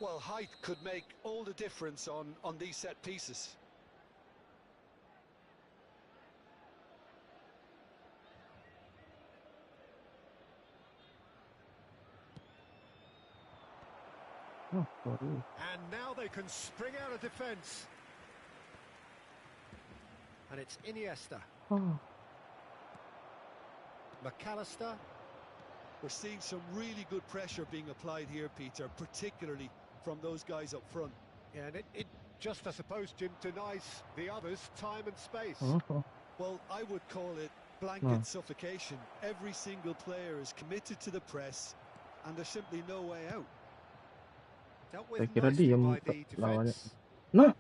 Well, height could make all the difference on these set pieces. Oh, sorry. And now they can spring out of defence. And it's Iniesta. Oh. McAllister. We're seeing some really good pressure being applied here, Peter, particularly from those guys up front. Yeah, and it just, I suppose, Jim, denies the others time and space. Oh. Well, I would call it blanket suffocation. Every single player is committed to the press, and there's simply no way out. Dealt Saya with kira nicely diem by the lawannya. defence. Nah,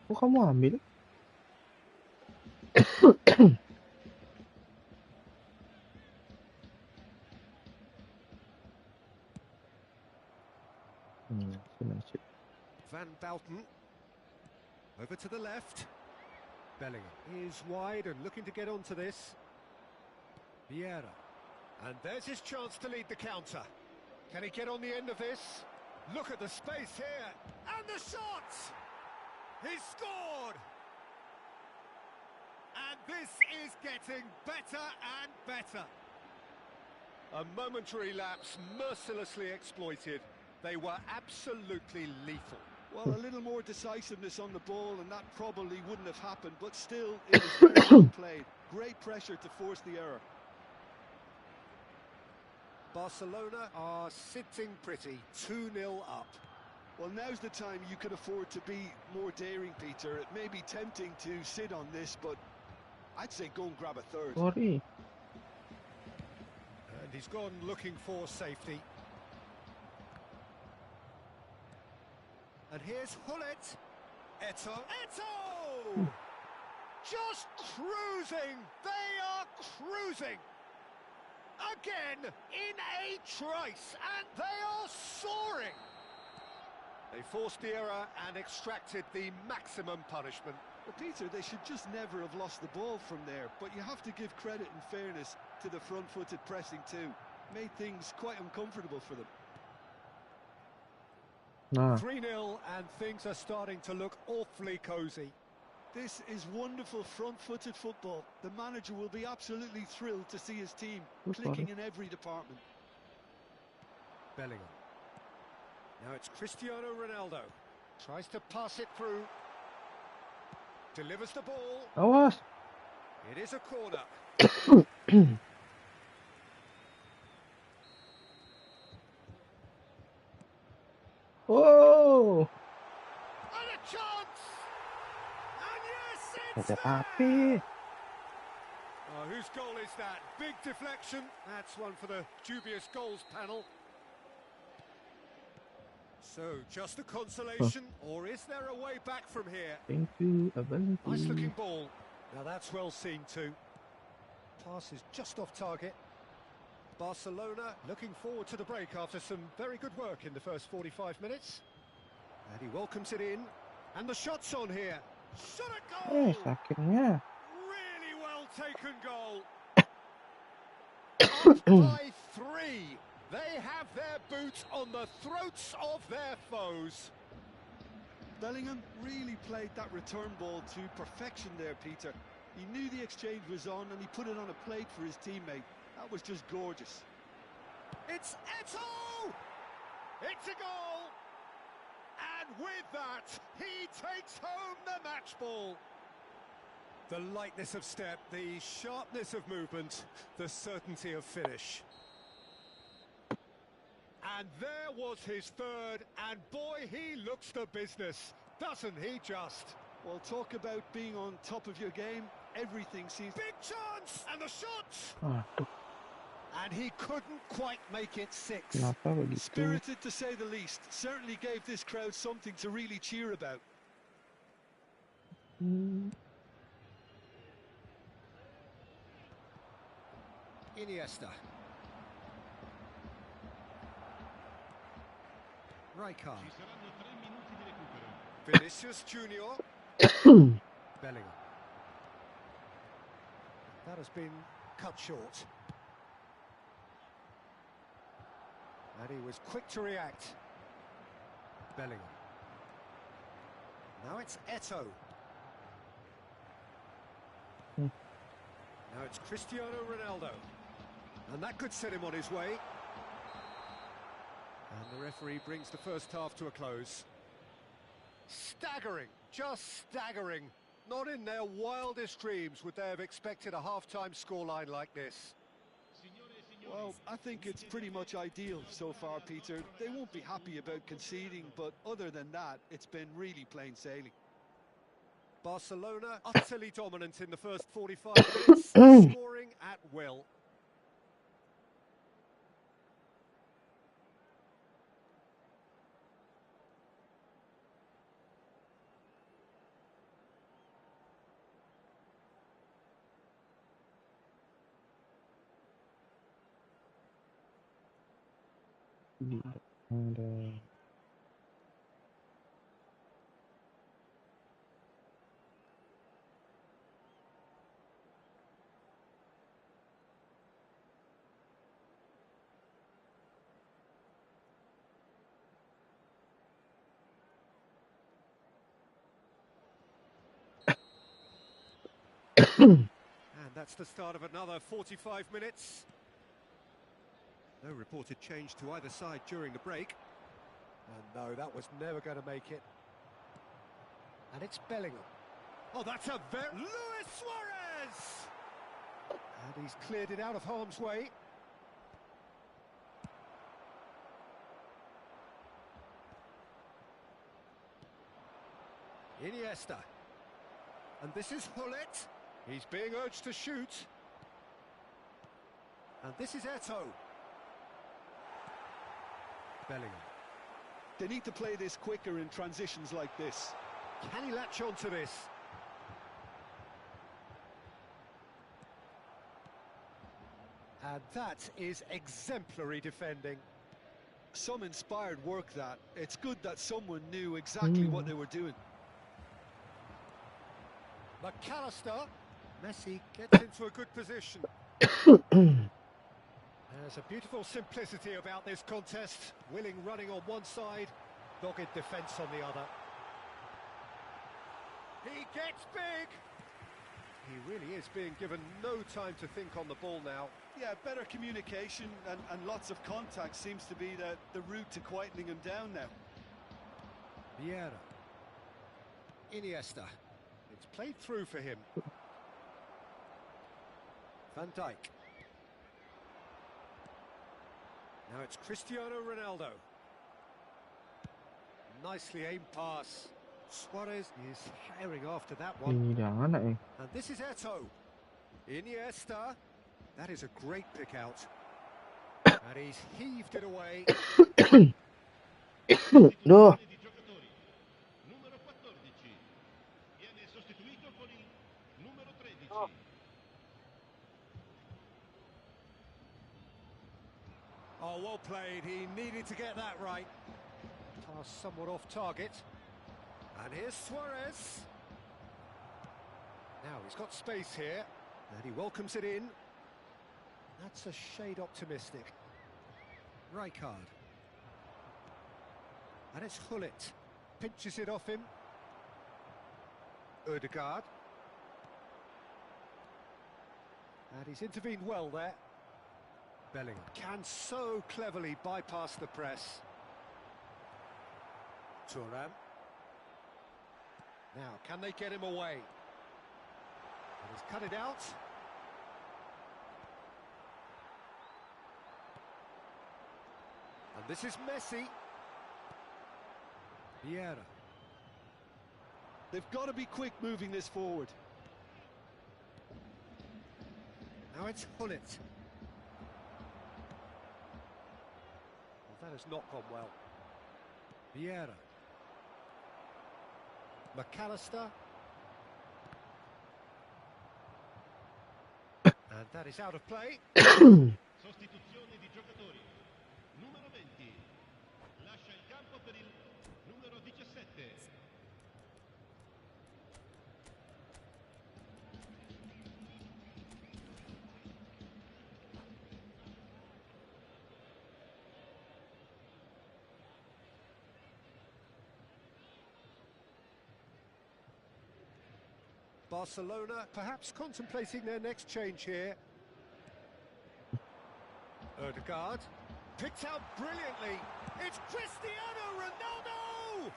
kok kamu ambil? Van Basten. Over to the left. Bellingham is wide and looking to get onto this. Vieira. And there's his chance to lead the counter. Can he get on the end of this? Look at the space here. And the shot! He's scored! And this is getting better and better. A momentary lapse mercilessly exploited. They were absolutely lethal. Well, a little more decisiveness on the ball, and that probably wouldn't have happened, but still, it was very well played. Great pressure to force the error. Barcelona are sitting pretty, 2-0 up. Well, now's the time you can afford to be more daring, Peter. It may be tempting to sit on this, but I'd say go and grab a third. Sorry. And he's gone looking for safety. And here's Hullet. Eto'o! Just cruising! They are cruising! Again, in a trice, and they are soaring! They forced the error and extracted the maximum punishment. Well, Peter, they should just never have lost the ball from there, but you have to give credit and fairness to the front-footed pressing too. Made things quite uncomfortable for them. 3-0 and things are starting to look awfully cosy. This is wonderful front-footed football. The manager will be absolutely thrilled to see his team clicking in every department. Bellingham. Now it's Cristiano Ronaldo. Tries to pass it through. Delivers the ball. Awas. It is a corner. Oh. And a chance! And yes, it's Ada there! api. Oh, whose goal is that? Big deflection. That's one for the dubious goals panel. So, just a consolation, or is there a way back from here? Thank you, Abang. Nice looking ball. Now that's well seen too. Pass is just off target. Barcelona looking forward to the break after some very good work in the first 45 minutes. And he welcomes it in. And the shot's on here. Shot a goal! Akhirnya. Really well taken goal. Up by 3. They have their boots on the throats of their foes. Bellingham really played that return ball to perfection there, Peter. He knew the exchange was on and he put it on a plate for his teammate. That was just gorgeous. It's Eto'o! It's a goal! And with that, he takes home the match ball. The lightness of step, the sharpness of movement, the certainty of finish. And there was his third, and boy, he looks the business, doesn't he just? Well, talk about being on top of your game. Everything seems... Big chance! And the shot! Aduh, And he couldn't quite make it 6. kenapa begitu? spirited, to say the least. Certainly gave this crowd something to really cheer about. Iniesta. Rijkaard. Vinicius Junior. Bellingham. That has been cut short. And he was quick to react. Bellingham. Now it's Eto'o. Now it's Cristiano Ronaldo. And that could set him on his way. And the referee brings the first half to a close. Staggering, just staggering. Not in their wildest dreams would they have expected a half-time scoreline like this. Well, I think it's pretty much ideal so far, Peter. They won't be happy about conceding, but other than that, it's been really plain sailing. Barcelona utterly dominant in the first 45 minutes, scoring at will. Ada. And that's the start of another 45 minutes. No reported change to either side during the break. And no, that was never going to make it. And it's Bellingham. Oh, that's a very... Luis Suarez! And he's cleared it out of harm's way. Iniesta. And this is Hullet. He's being urged to shoot. And this is Eto'o. Bellingham. They need to play this quicker in transitions like this. Can he latch on to this? And that is exemplary defending. Some inspired work, that. It's good that someone knew exactly what they were doing. McAllister. Messi gets into a good position. There's a beautiful simplicity about this contest. Willing running on one side, dogged defence on the other. He gets big! He really is being given no time to think on the ball now. Yeah, better communication and lots of contact seems to be the route to quietening him down now. Vieira. Iniesta. It's played through for him. Van Dijk. Now it's Cristiano Ronaldo. Nicely aimed pass. Suarez is herring after that one. Ini jangan eh. And this is Eto'o. Iniesta. That is a great pick out. And he's heaved it away. Duh. Oh, well played. He needed to get that right. Pass somewhat off target. And here's Suarez. Now he's got space here. And he welcomes it in. That's a shade optimistic. Rijkaard. And it's Hullet. Pinches it off him. Ødegaard. And he's intervened well there. Bellingham can so cleverly bypass the press. Turan. Now, can they get him away? And he's cut it out. And this is Messi. Vieira. They've got to be quick moving this forward. Now it's Hullet. Well, that has not gone well. Vieira. McAllister. And that is out of play. Sostituzione di giocatori. Numero 20. Lascia il campo per il numero 17. Barcelona perhaps contemplating their next change here. Ødegaard picked out brilliantly. It's Cristiano Ronaldo!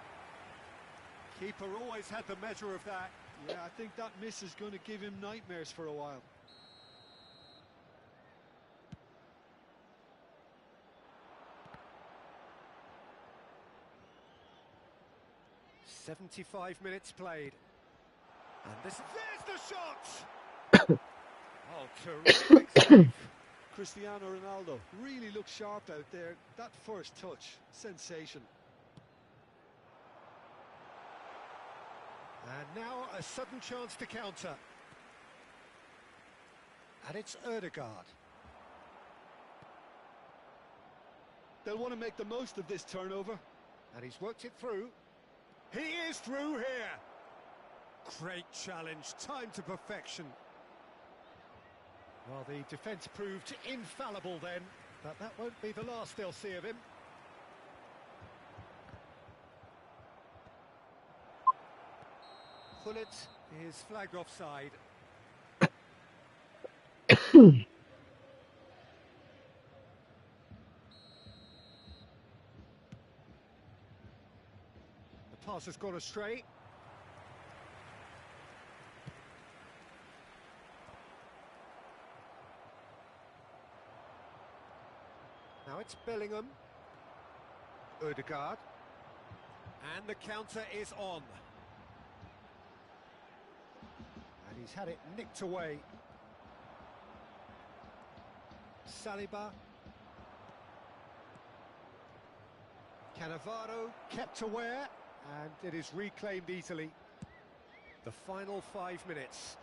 Keeper always had the measure of that. Yeah, I think that miss is going to give him nightmares for a while. "75 minutes played. And there's the shot! Oh, terrific save. Cristiano Ronaldo really looks sharp out there. That first touch, sensation. And now a sudden chance to counter. And it's Ødegaard. They'll want to make the most of this turnover. And he's worked it through. He is through here. Great challenge, time to perfection. Well, the defence proved infallible then, but that won't be the last they'll see of him. Hullet is flagged offside. The pass has gone astray. Now it's Bellingham. Ødegaard. And the counter is on. And he's had it nicked away. Saliba. Cannavaro kept aware, and it is reclaimed easily. The final 5 minutes.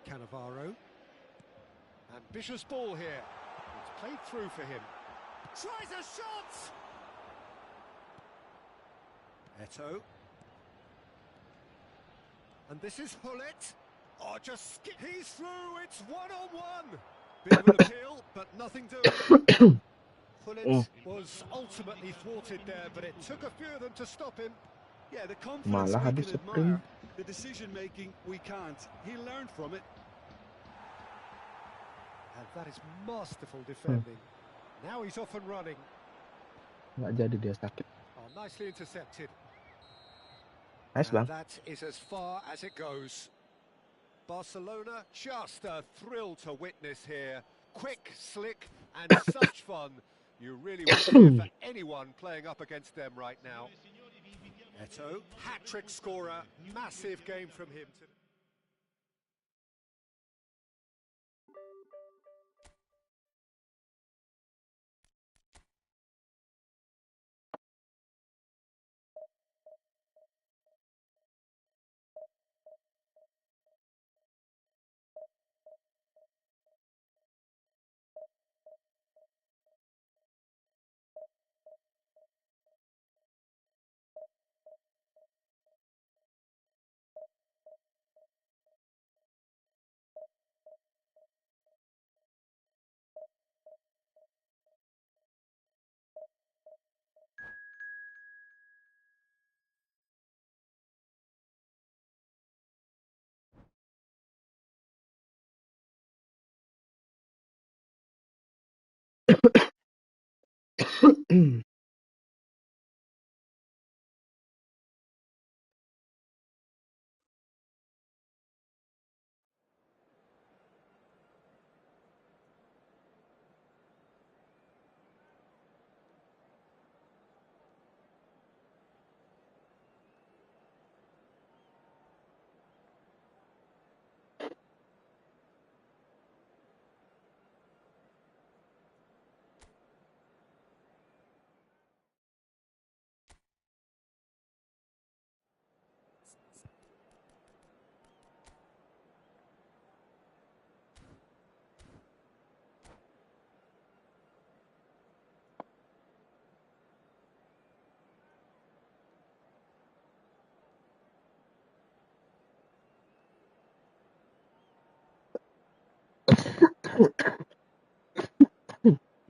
Cannavaro. Ambitious ball here. It's played through for him. Tries a shot! Eto'o. And this is Hullet. Oh, just skip. He's through. It's one-on-one. Bit of an appeal, but nothing doing. Hullet was ultimately thwarted there, but it took a few of them to stop him. Yeah, the confidence Malah we habis can sprint. admire. The decision-making, we can't. He learned from it. And that is masterful defending. Now he's off and running. Nggak jadi dia sakit. Oh, nicely intercepted. Nice And bang. that is as far as it goes. Barcelona, just a thrill to witness here. Quick, slick, and such fun. You really wouldn't fear for anyone playing up against them right now. Eto'o, hat-trick scorer, massive game from him today.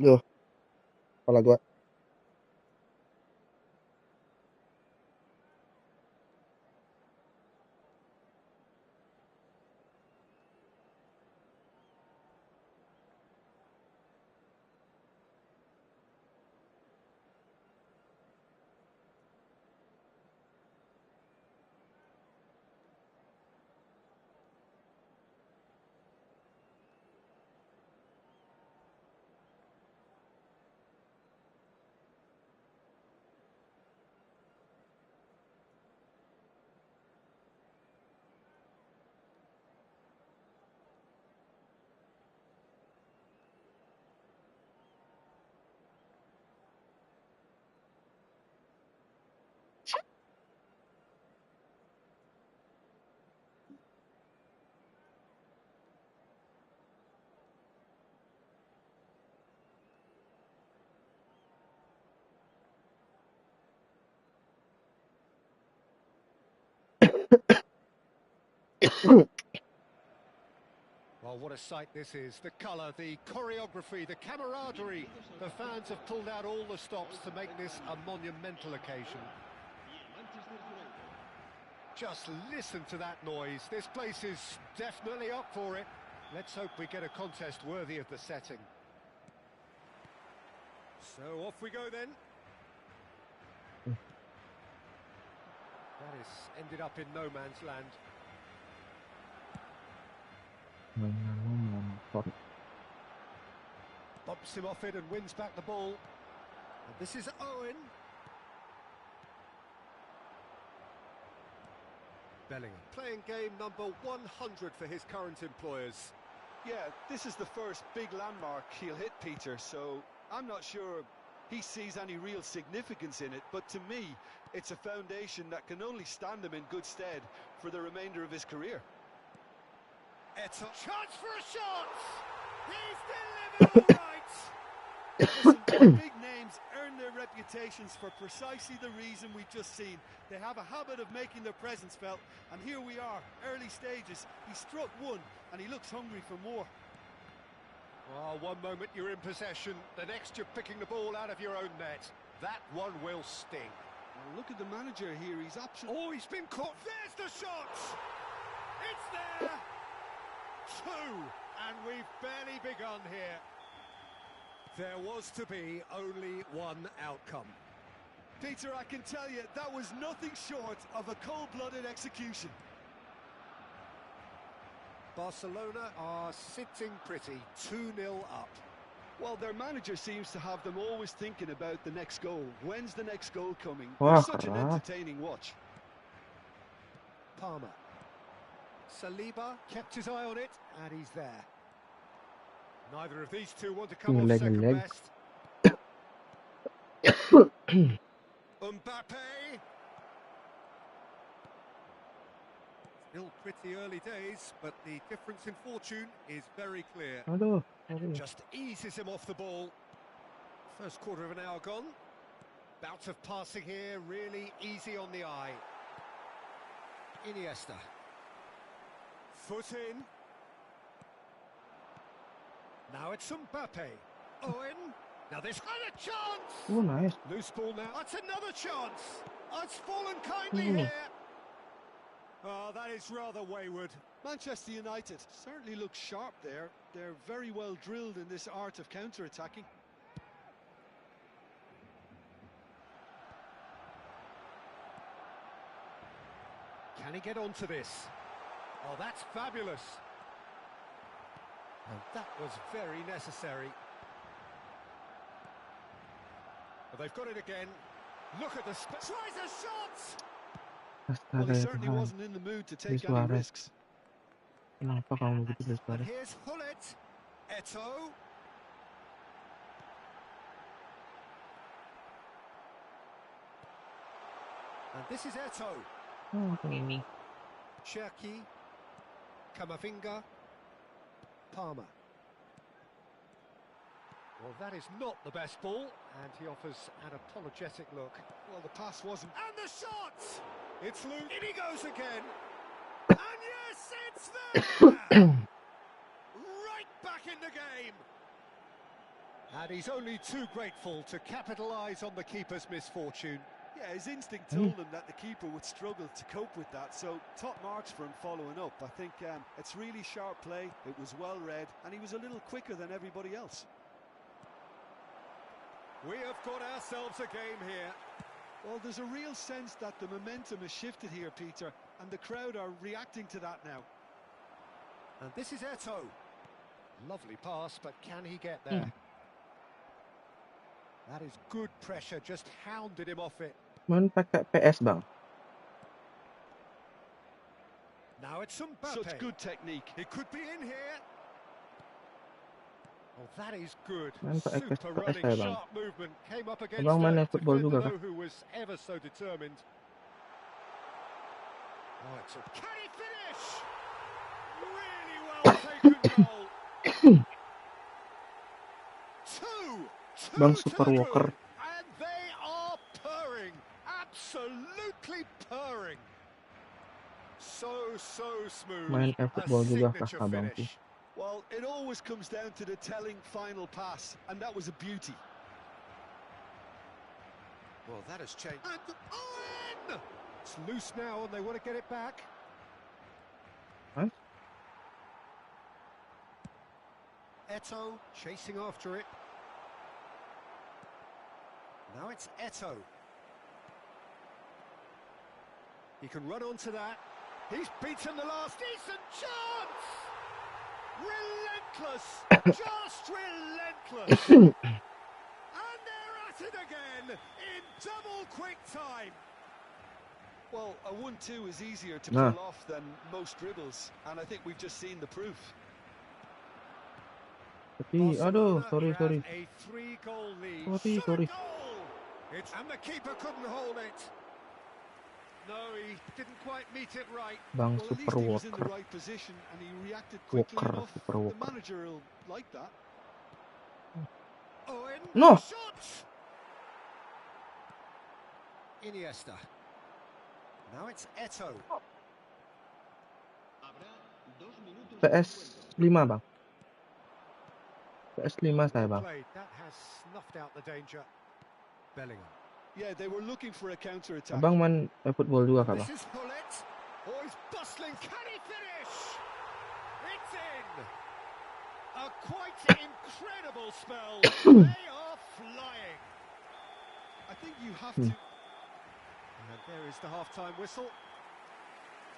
Duh, kepala gua. Well, what a sight this is. The colour, the choreography, the camaraderie. The fans have pulled out all the stops to make this a monumental occasion. Just listen to that noise. This place is definitely up for it. Let's hope we get a contest worthy of the setting. So off we go then. That has ended up in no man's land. Bumps him off it and wins back the ball. And this is Owen. Bellingham playing game number 100 for his current employers. Yeah, this is the first big landmark he'll hit, Peter, so I'm not sure he sees any real significance in it, but to me, it's a foundation that can only stand him in good stead for the remainder of his career. It's a chance for a shot! He's delivered all right! Listen, big names earn their reputations for precisely the reason we've just seen. They have a habit of making their presence felt, and here we are, early stages. He struck one, and he looks hungry for more. Well, one moment you're in possession, the next you're picking the ball out of your own net. That one will sting. Now look at the manager here, he's absolutely... Oh, he's been caught. There's the shot! It's there! Two, and we've barely begun here. There was to be only one outcome. Peter, I can tell you, that was nothing short of a cold-blooded execution. Barcelona are sitting pretty, 2-0 up. Well, their manager seems to have them always thinking about the next goal. When's the next goal coming? Wah, It's such an keras. entertaining watch. Palmer. Saliba kept his eye on it, and he's there. Neither of these two want to come off Leg, second leg. best. Mbappe. Still pretty early days, but the difference in fortune is very clear. Aduh, aduh. Just eases him off the ball. First quarter of an hour gone. Bout of passing here, really easy on the eye. Iniesta. Foot in. Now it's Mbappe. Owen. Now this had a chance. Oh, nice. Loose ball now. That's another chance. It's fallen kindly Oh. here. Oh, that is rather wayward. Manchester United certainly look sharp there. They're very well drilled in this art of counter-attacking. Can he get onto this? Oh, that's fabulous. And that was very necessary. But they've got it again. Look at the tries a shot. Well, Astaga he ya certainly Tuhan. wasn't in the mood to Luis take any Suarez. risks. Kenapa kamu begitu Luis And Suarez? here's Hullet. Eto'o. And this is Eto'o. Oh, ini. Cherki. Camavinga. Palmer. Well, that is not the best ball, and he offers an apologetic look. Well, the pass wasn't. And the shot! It's loose. In he goes again. And yes, it's there! Right back in the game. And he's only too grateful to capitalise on the keeper's misfortune. Yeah, his instinct told him that the keeper would struggle to cope with that, so top marks for him following up. I think it's really sharp play, it was well read, and he was a little quicker than everybody else. We have got ourselves a game here. Well, there's a real sense that the momentum has shifted here, Peter, and the crowd are reacting to that now. And this is Eto'o. Lovely pass, but can he get there? That is good pressure, just hounded him off it. Main pakai PS bang. Now it's Mbappe. Such good technique. He could be in here. Oh, that is good. Main pakai Super PS running, saya bang. sharp movement. Came up against Abang main a football juga defender kah? who was ever so determined. Oh, it's a... Can he finish? Really well taken goal. Two Bang to Super the Walker. good. And they are purring. Absolutely purring. So smooth. Main A football juga kah signature abangku? finish. Well, it always comes down to the telling final pass, and that was a beauty. Well, that has changed. And Owen! It's loose now, and they want to get it back. Huh? Eto'o chasing after it. Now it's Eto'o. He can run onto that. He's beaten the last decent chance! Relentless! Just relentless! And they're at it again in double quick time. Well, a 1-2 is easier to pull off than most dribbles, and I think we've just seen the proof. Tapi, aduh, sorry. A 3-goal lead. Sorry. And the keeper couldn't hold it. No, he didn't quite meet it right. Bang Well, at least Super he was in the Walker. right position, and he reacted quickly enough. Super The Walker. manager will like that. Owen, No. shot! Iniesta. Now it's Eto'o. PS 5 bang. PS 5 saya bang. Played. That has snuffed out the danger. Bellingham. Yeah, they were looking for a counter-attack. Abang main football juga kah bang? This is Hullet. Oh, he's bustling. Can he finish? It's in. A quite incredible spell. They are flying. I think you have to... And there is the half-time whistle.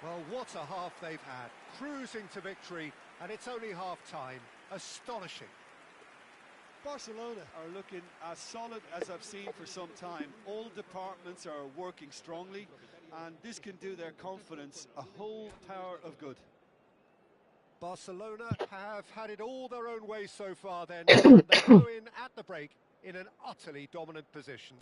Well, what a half they've had. Cruising to victory, and it's only half-time. Astonishing. Barcelona are looking as solid as I've seen for some time. All departments are working strongly, and this can do their confidence a whole power of good. Barcelona have had it all their own way so far then. And they go in at the break in an utterly dominant position.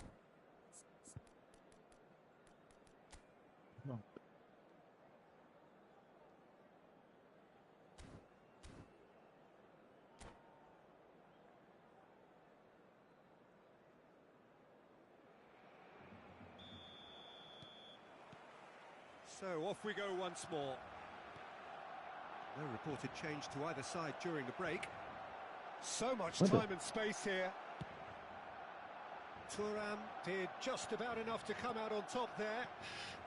So off we go once more. No reported change to either side during the break. So much time and space here. Thuram did just about enough to come out on top there.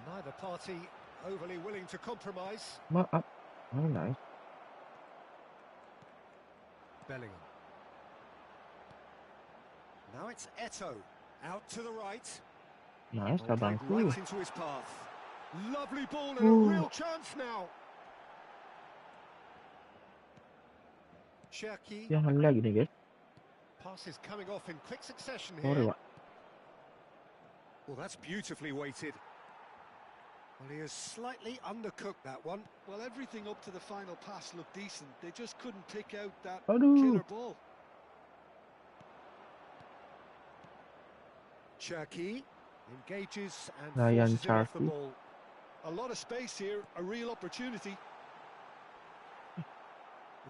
Neither party overly willing to compromise. Maaf. Oh, nice. Bellingham. Now it's Eto'o. Out to the right. Nice Played abangku. right into his path. Lovely ball and a real chance now. Cherki. Jangan lagi nih guys. Passes coming off in quick succession Sorry here. Pak. Well, that's beautifully weighted. Well, he has slightly undercooked that one. Well, everything up to the final pass looked decent. They just couldn't pick out that Aduh. killer ball. Cherki engages and Ryan forces it off the Cherki. ball. A lot of space here, a real opportunity.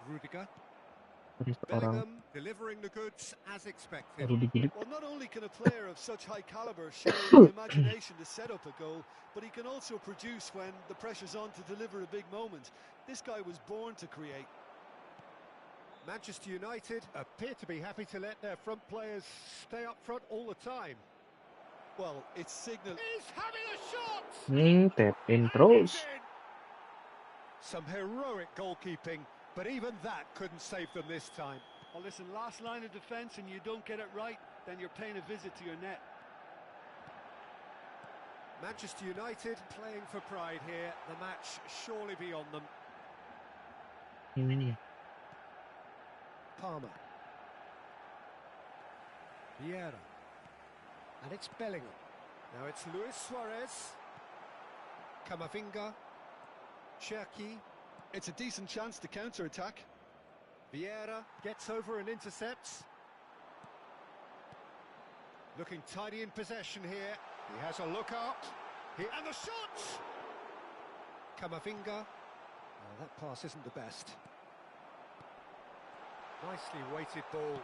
Rudiger. Tadi seorang Bellingham delivering the goods as expected. Rudiger. Well, not only can a player of such high caliber show the imagination to set up a goal, but he can also produce when the pressure's on to deliver a big moment. This guy was born to create. Manchester United appear to be happy to let their front players stay up front all the time. Well, it's signal. He's having a shot! Tap in terus. Some heroic goalkeeping, but even that couldn't save them this time. Well, listen, last line of defence and you don't get it right, then you're paying a visit to your net. Manchester United playing for pride here. The match surely beyond them. Ini. Palmer. Vieira. And it's Bellingham. Now it's Luis Suarez. Camavinga. Cherki. It's a decent chance to counter-attack. Vieira gets over and intercepts. Looking tidy in possession here. He has a look up. And the shot! Camavinga. Oh, that pass isn't the best. Nicely weighted ball.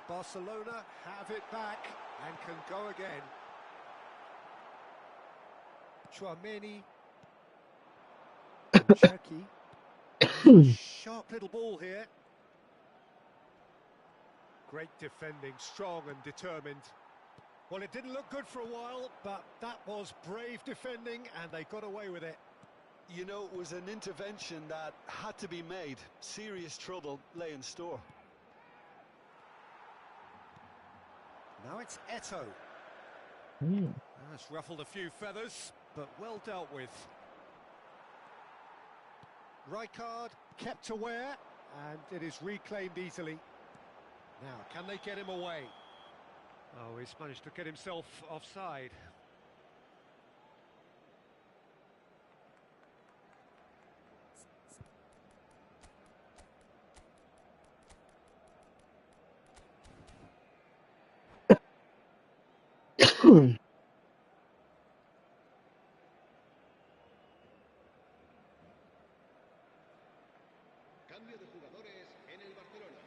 Barcelona have it back and can go again. Chouameni. Cherki. Sharp little ball here. Great defending, strong and determined. Well, it didn't look good for a while, but that was brave defending and they got away with it. You know, it was an intervention that had to be made. Serious trouble lay in store. Now it's Eto'o. That's ruffled a few feathers, but well dealt with. Rijkaard kept aware, and it is reclaimed easily. Now, can they get him away? Oh, he's managed to get himself offside. Cambio de jugadores en el Barcelona.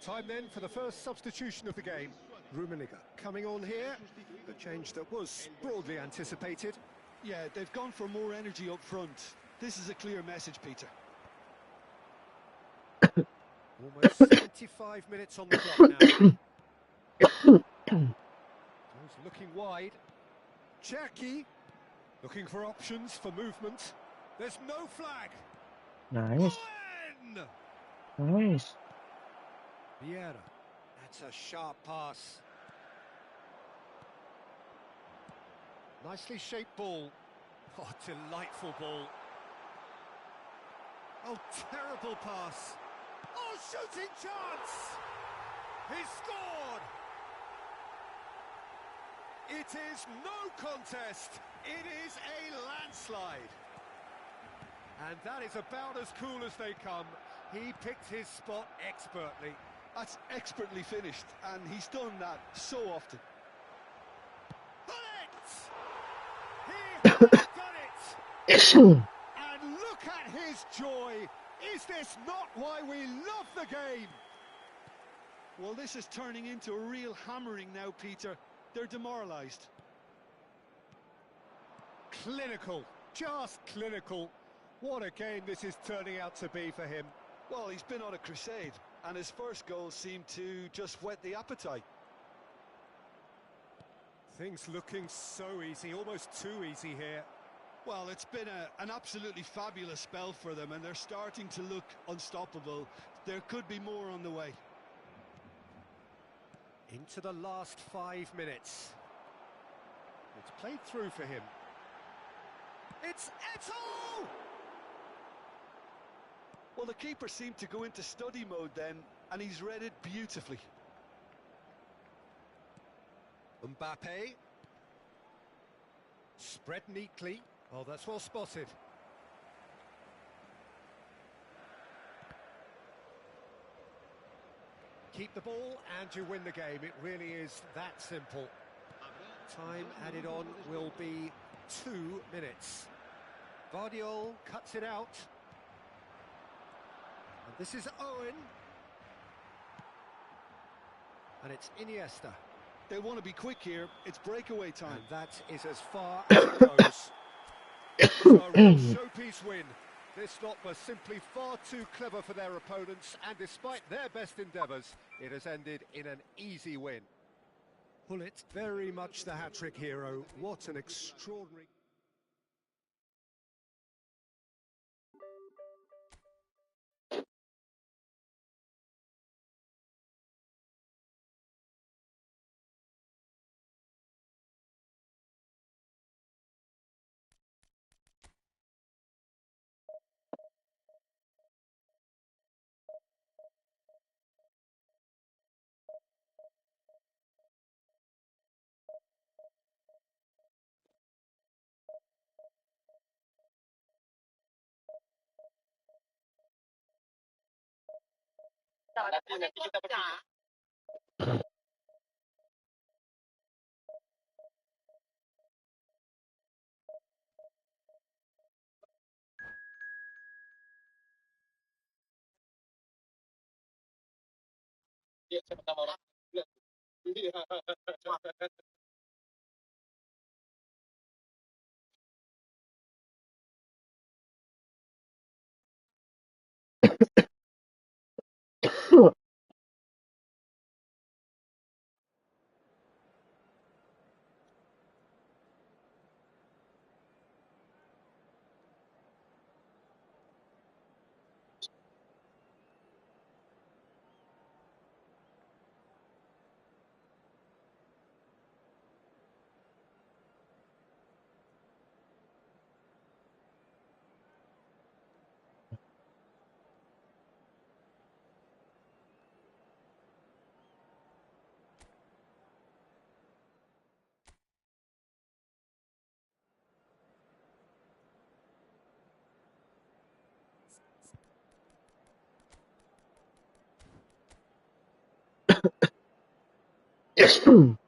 Time then for the first substitution of the game. Rummenigge coming on here, a change that was broadly anticipated. Yeah, they've gone for more energy up front. This is a clear message, Peter. Almost 75 minutes on the clock now. Those looking wide. Cherki looking for options for movement. There's no flag. Nice. Owen! Nice. Vieira. That's a sharp pass. Nicely shaped ball. Oh, delightful ball. Oh, terrible pass. Oh, shooting chance! He scored! It is no contest. It is a landslide. And that is about as cool as they come. He picked his spot expertly. That's expertly finished, and he's done that so often. He has done it! And look at his joy. Is this not why we love the game? Well, this is turning into a real hammering now, Peter. They're demoralised. Clinical, just clinical. What a game this is turning out to be for him. Well, he's been on a crusade, and his first goal seemed to just whet the appetite. Things looking so easy, almost too easy here. Well, it's been an absolutely fabulous spell for them, and they're starting to look unstoppable. There could be more on the way. Into the last 5 minutes. It's played through for him. It's Eto'o! Well, the keeper seemed to go into study mode then, and he's read it beautifully. Mbappe. Spread neatly. Oh, that's well spotted. Keep the ball and you win the game. It really is that simple. Time added on will be 2 minutes. Vardiol cuts it out. And this is Owen. And it's Iniesta. They want to be quick here. It's breakaway time. And that is as far as it goes. It's a real showpiece win. This lot was simply far too clever for their opponents, and despite their best endeavours, it has ended in an easy win. Pullet, very much the hat-trick hero. What an extraordinary...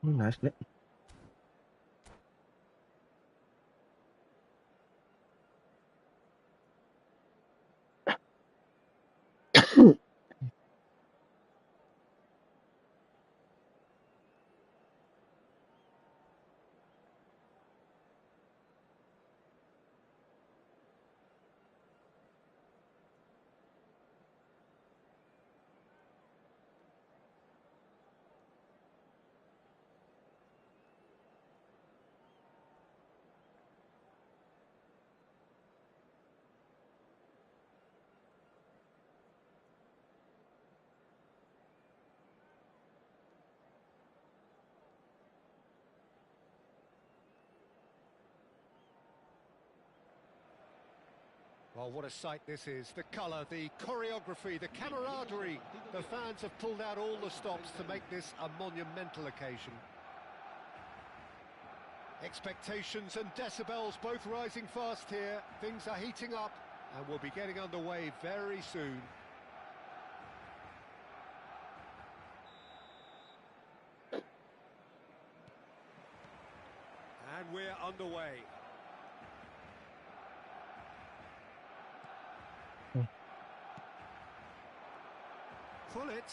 Nice. Well, what a sight this is. The colour, the choreography, the camaraderie. The fans have pulled out all the stops to make this a monumental occasion. Expectations and decibels both rising fast here. Things are heating up and we'll be getting underway very soon. And we're underway. Pullet.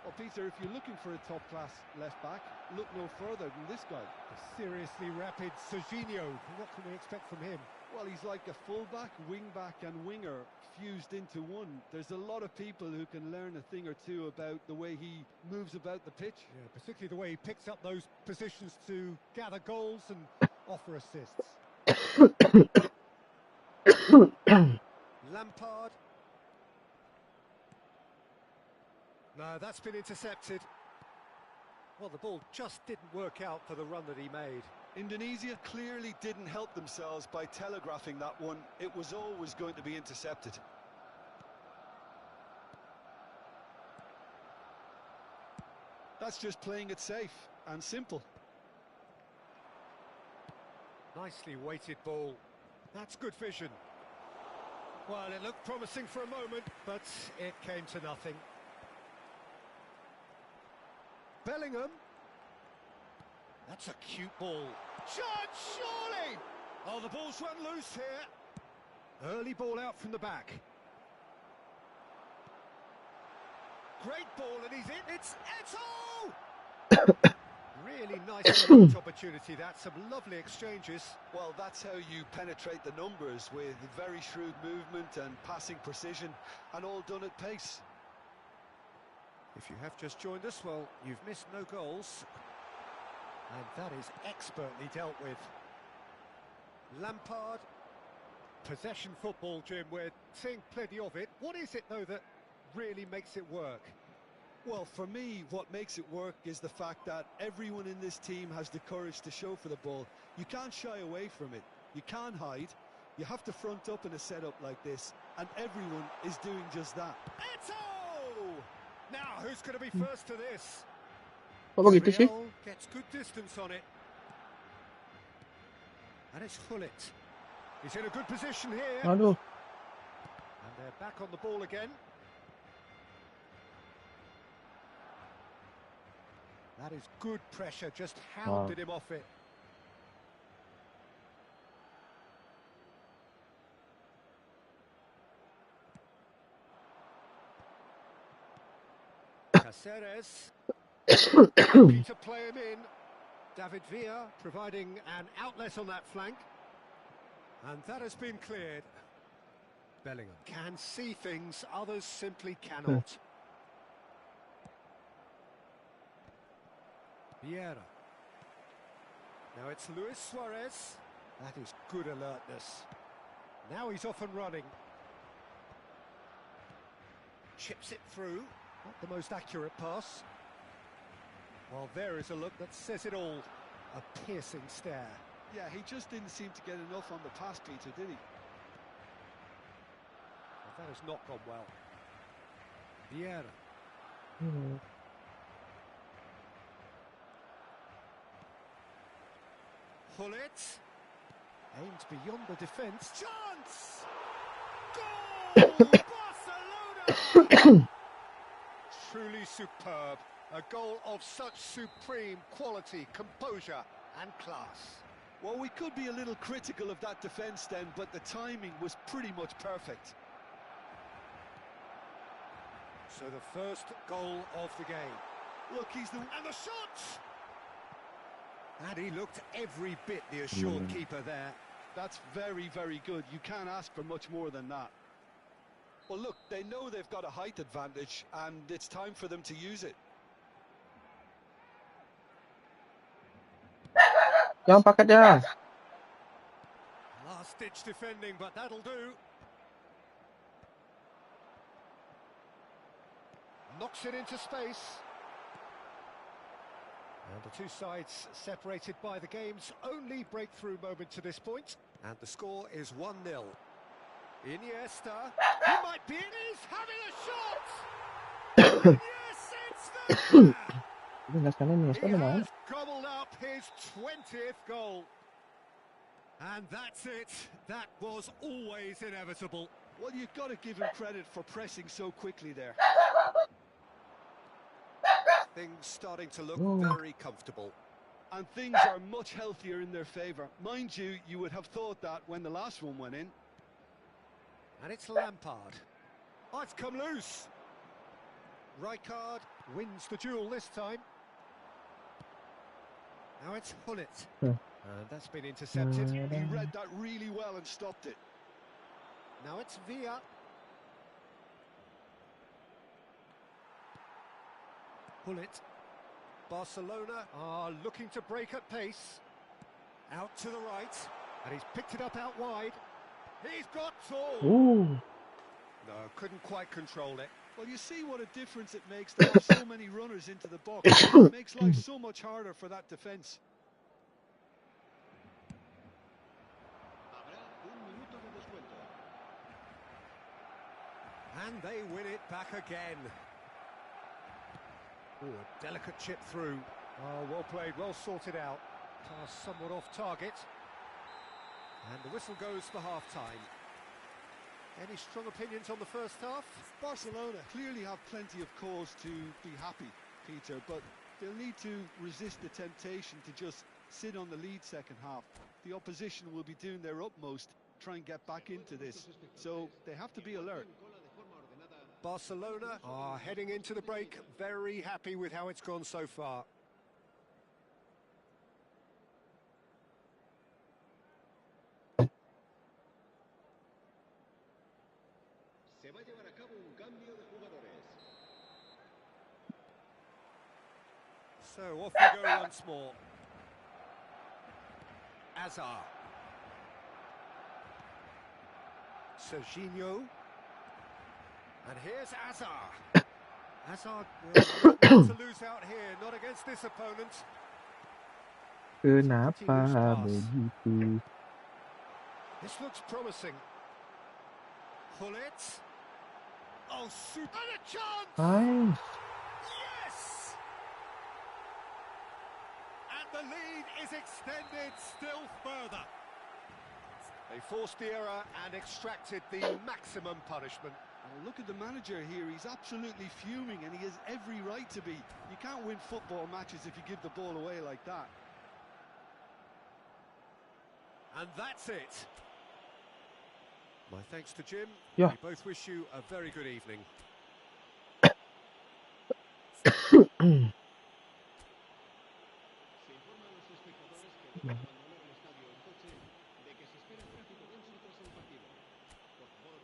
Well, Peter, if you're looking for a top-class left-back, look no further than this guy. A seriously rapid Serginho. What can we expect from him? Well, he's like a full-back, wing-back and winger fused into one. There's a lot of people who can learn a thing or two about the way he moves about the pitch. Yeah, particularly the way he picks up those positions to gather goals and offer assists. Lampard. No, that's been intercepted. Well, the ball just didn't work out for the run that he made. Indonesia clearly didn't help themselves by telegraphing that one. It was always going to be intercepted. That's just playing it safe and simple. Nicely weighted ball. That's good vision. Well, it looked promising for a moment, but it came to nothing. Bellingham. That's a cute ball. Shot, surely! Oh, the ball's run loose here. Early ball out from the back. Great ball, and he's in. It's Eto'o! Really nice opportunity, that. Some lovely exchanges. Well, that's how you penetrate the numbers, with very shrewd movement and passing precision, and all done at pace. If you have just joined us, well, you've missed no goals. And that is expertly dealt with. Lampard. Possession football, Jim. We're seeing plenty of it. What is it, though, that really makes it work? Well, for me, what makes it work is the fact that everyone in this team has the courage to show for the ball. You can't shy away from it. You can't hide. You have to front up in a setup like this, and everyone is doing just that. Eto'o! Now, who's going to be first to this? Kok begitu sih? Real gets good distance on it. And it's Hullet. He's in a good position here. Aduh. And they're back on the ball again. That is good pressure, just hounded him off it. Caceres. Looking to play him in. David Villa providing an outlet on that flank. And that has been cleared. Bellingham can see things others simply cannot. Vieira. Now it's Luis Suarez. That is good alertness. Now he's off and running. Chips it through. Not the most accurate pass. Well, there is a look that says it all. A piercing stare. Yeah, he just didn't seem to get enough on the pass, Peter, did he? Well, that has not gone well. Vieira. Hullet. Aimed beyond the defence. Chance! Goal! Barcelona! Truly superb. A goal of such supreme quality, composure and class. Well, we could be a little critical of that defence then, but the timing was pretty much perfect. So the first goal of the game. Look, he's the... And the shot! And he looked every bit the assured keeper there. That's very, very good. You can't ask for much more than that. Well, look, they know they've got a height advantage, and it's time for them to use it. Jangan pakai dah. Last-ditch defending, but that'll do. Knocks it into space. And the two sides separated by the game's only breakthrough moment to this point. And the score is 1-0. Iniesta. He might be in. He's having a shot! Yes, it's there! He has gobbled up his 20th goal. And that's it. That was always inevitable. Well, you've got to give him credit for pressing so quickly there. Things starting to look very comfortable. And things are much healthier in their favour. Mind you, you would have thought that when the last one went in. And it's Lampard. Oh, it's come loose. Rijkaard wins the duel this time. Now it's Hullet. And that's been intercepted. He read that really well and stopped it. Now it's Villa. Hullet. Barcelona are looking to break at pace. Out to the right. And he's picked it up out wide. He's got Saul. No, couldn't quite control it. Well, you see what a difference it makes to have so many runners into the box. It makes life so much harder for that defence. Habrá un minuto de descuento. And they win it back again. Oh, a delicate chip through. Oh, well played, well sorted out. Pass somewhat off target. And the whistle goes for half-time. Any strong opinions on the first half? Barcelona clearly have plenty of cause to be happy, Peter, but they'll need to resist the temptation to just sit on the lead second half. The opposition will be doing their utmost to try and get back into this, so they have to be alert. Barcelona are heading into the break, very happy with how it's gone so far. Se va a llevar a cabo un cambio de jugadores. So off we go once more. Azar. Serginho. And here's Azar. Azar not one to lose out here, not against this opponent. Kenapa begitu? This looks promising. Hullet. Oh, super. And a chance! Ay, Yes! And the lead is extended still further. They forced the error and extracted the maximum punishment. Well, look at the manager here, he's absolutely fuming and he has every right to be. You can't win football matches if you give the ball away like that. And that's it. My thanks to Jim. Yeah. We both wish you a very good evening. Se informa a los espectadores que deben abandonar el estadio en coche de que se espera tráfico denso tras el partido. Por favor.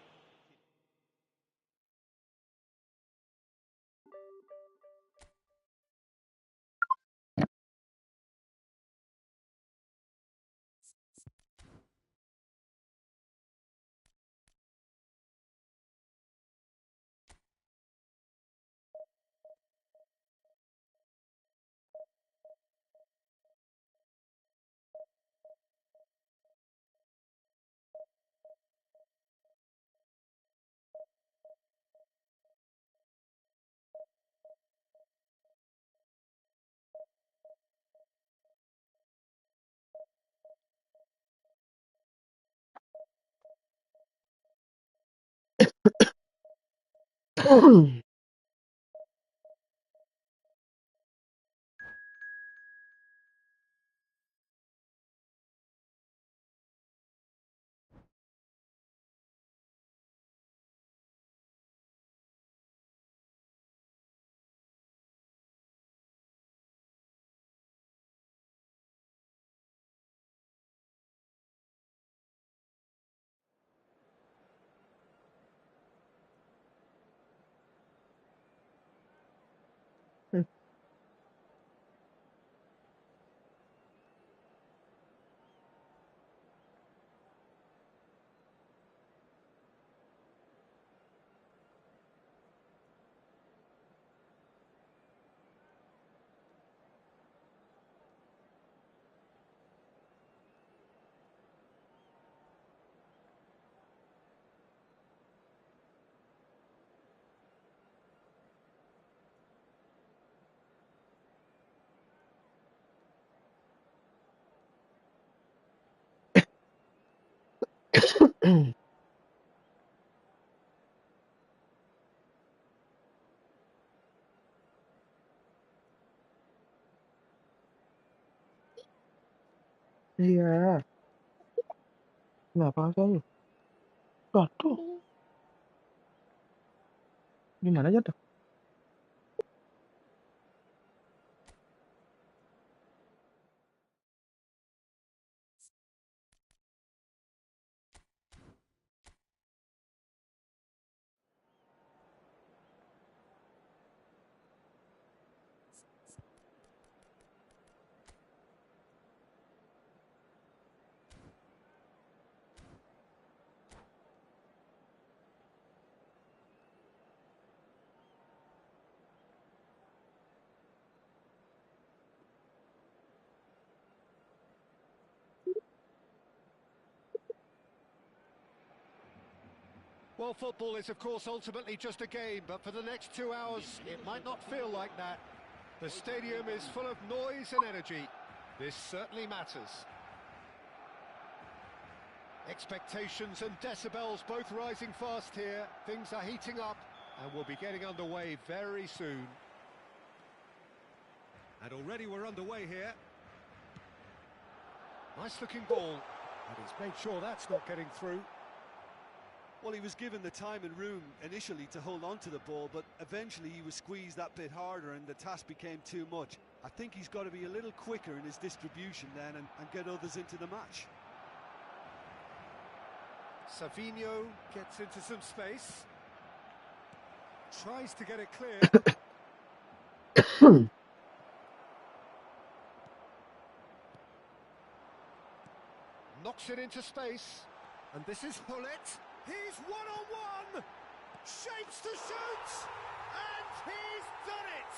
Iya. Kenapa saya? Jatuh. Gimana jatuh? Well, football is, of course, ultimately just a game, but for the next 2 hours, it might not feel like that. The stadium is full of noise and energy. This certainly matters. Expectations and decibels both rising fast here. Things are heating up, and we'll be getting underway very soon. And already we're underway here. Nice looking ball, and he's made sure that's not getting through. Well, he was given the time and room initially to hold on to the ball, but eventually he was squeezed that bit harder and the task became too much. I think he's got to be a little quicker in his distribution then and get others into the match. Savinho gets into some space. Tries to get it clear. Knocks it into space. And this is Hullet. He's one-on-one. Shapes to shoot. And he's done it.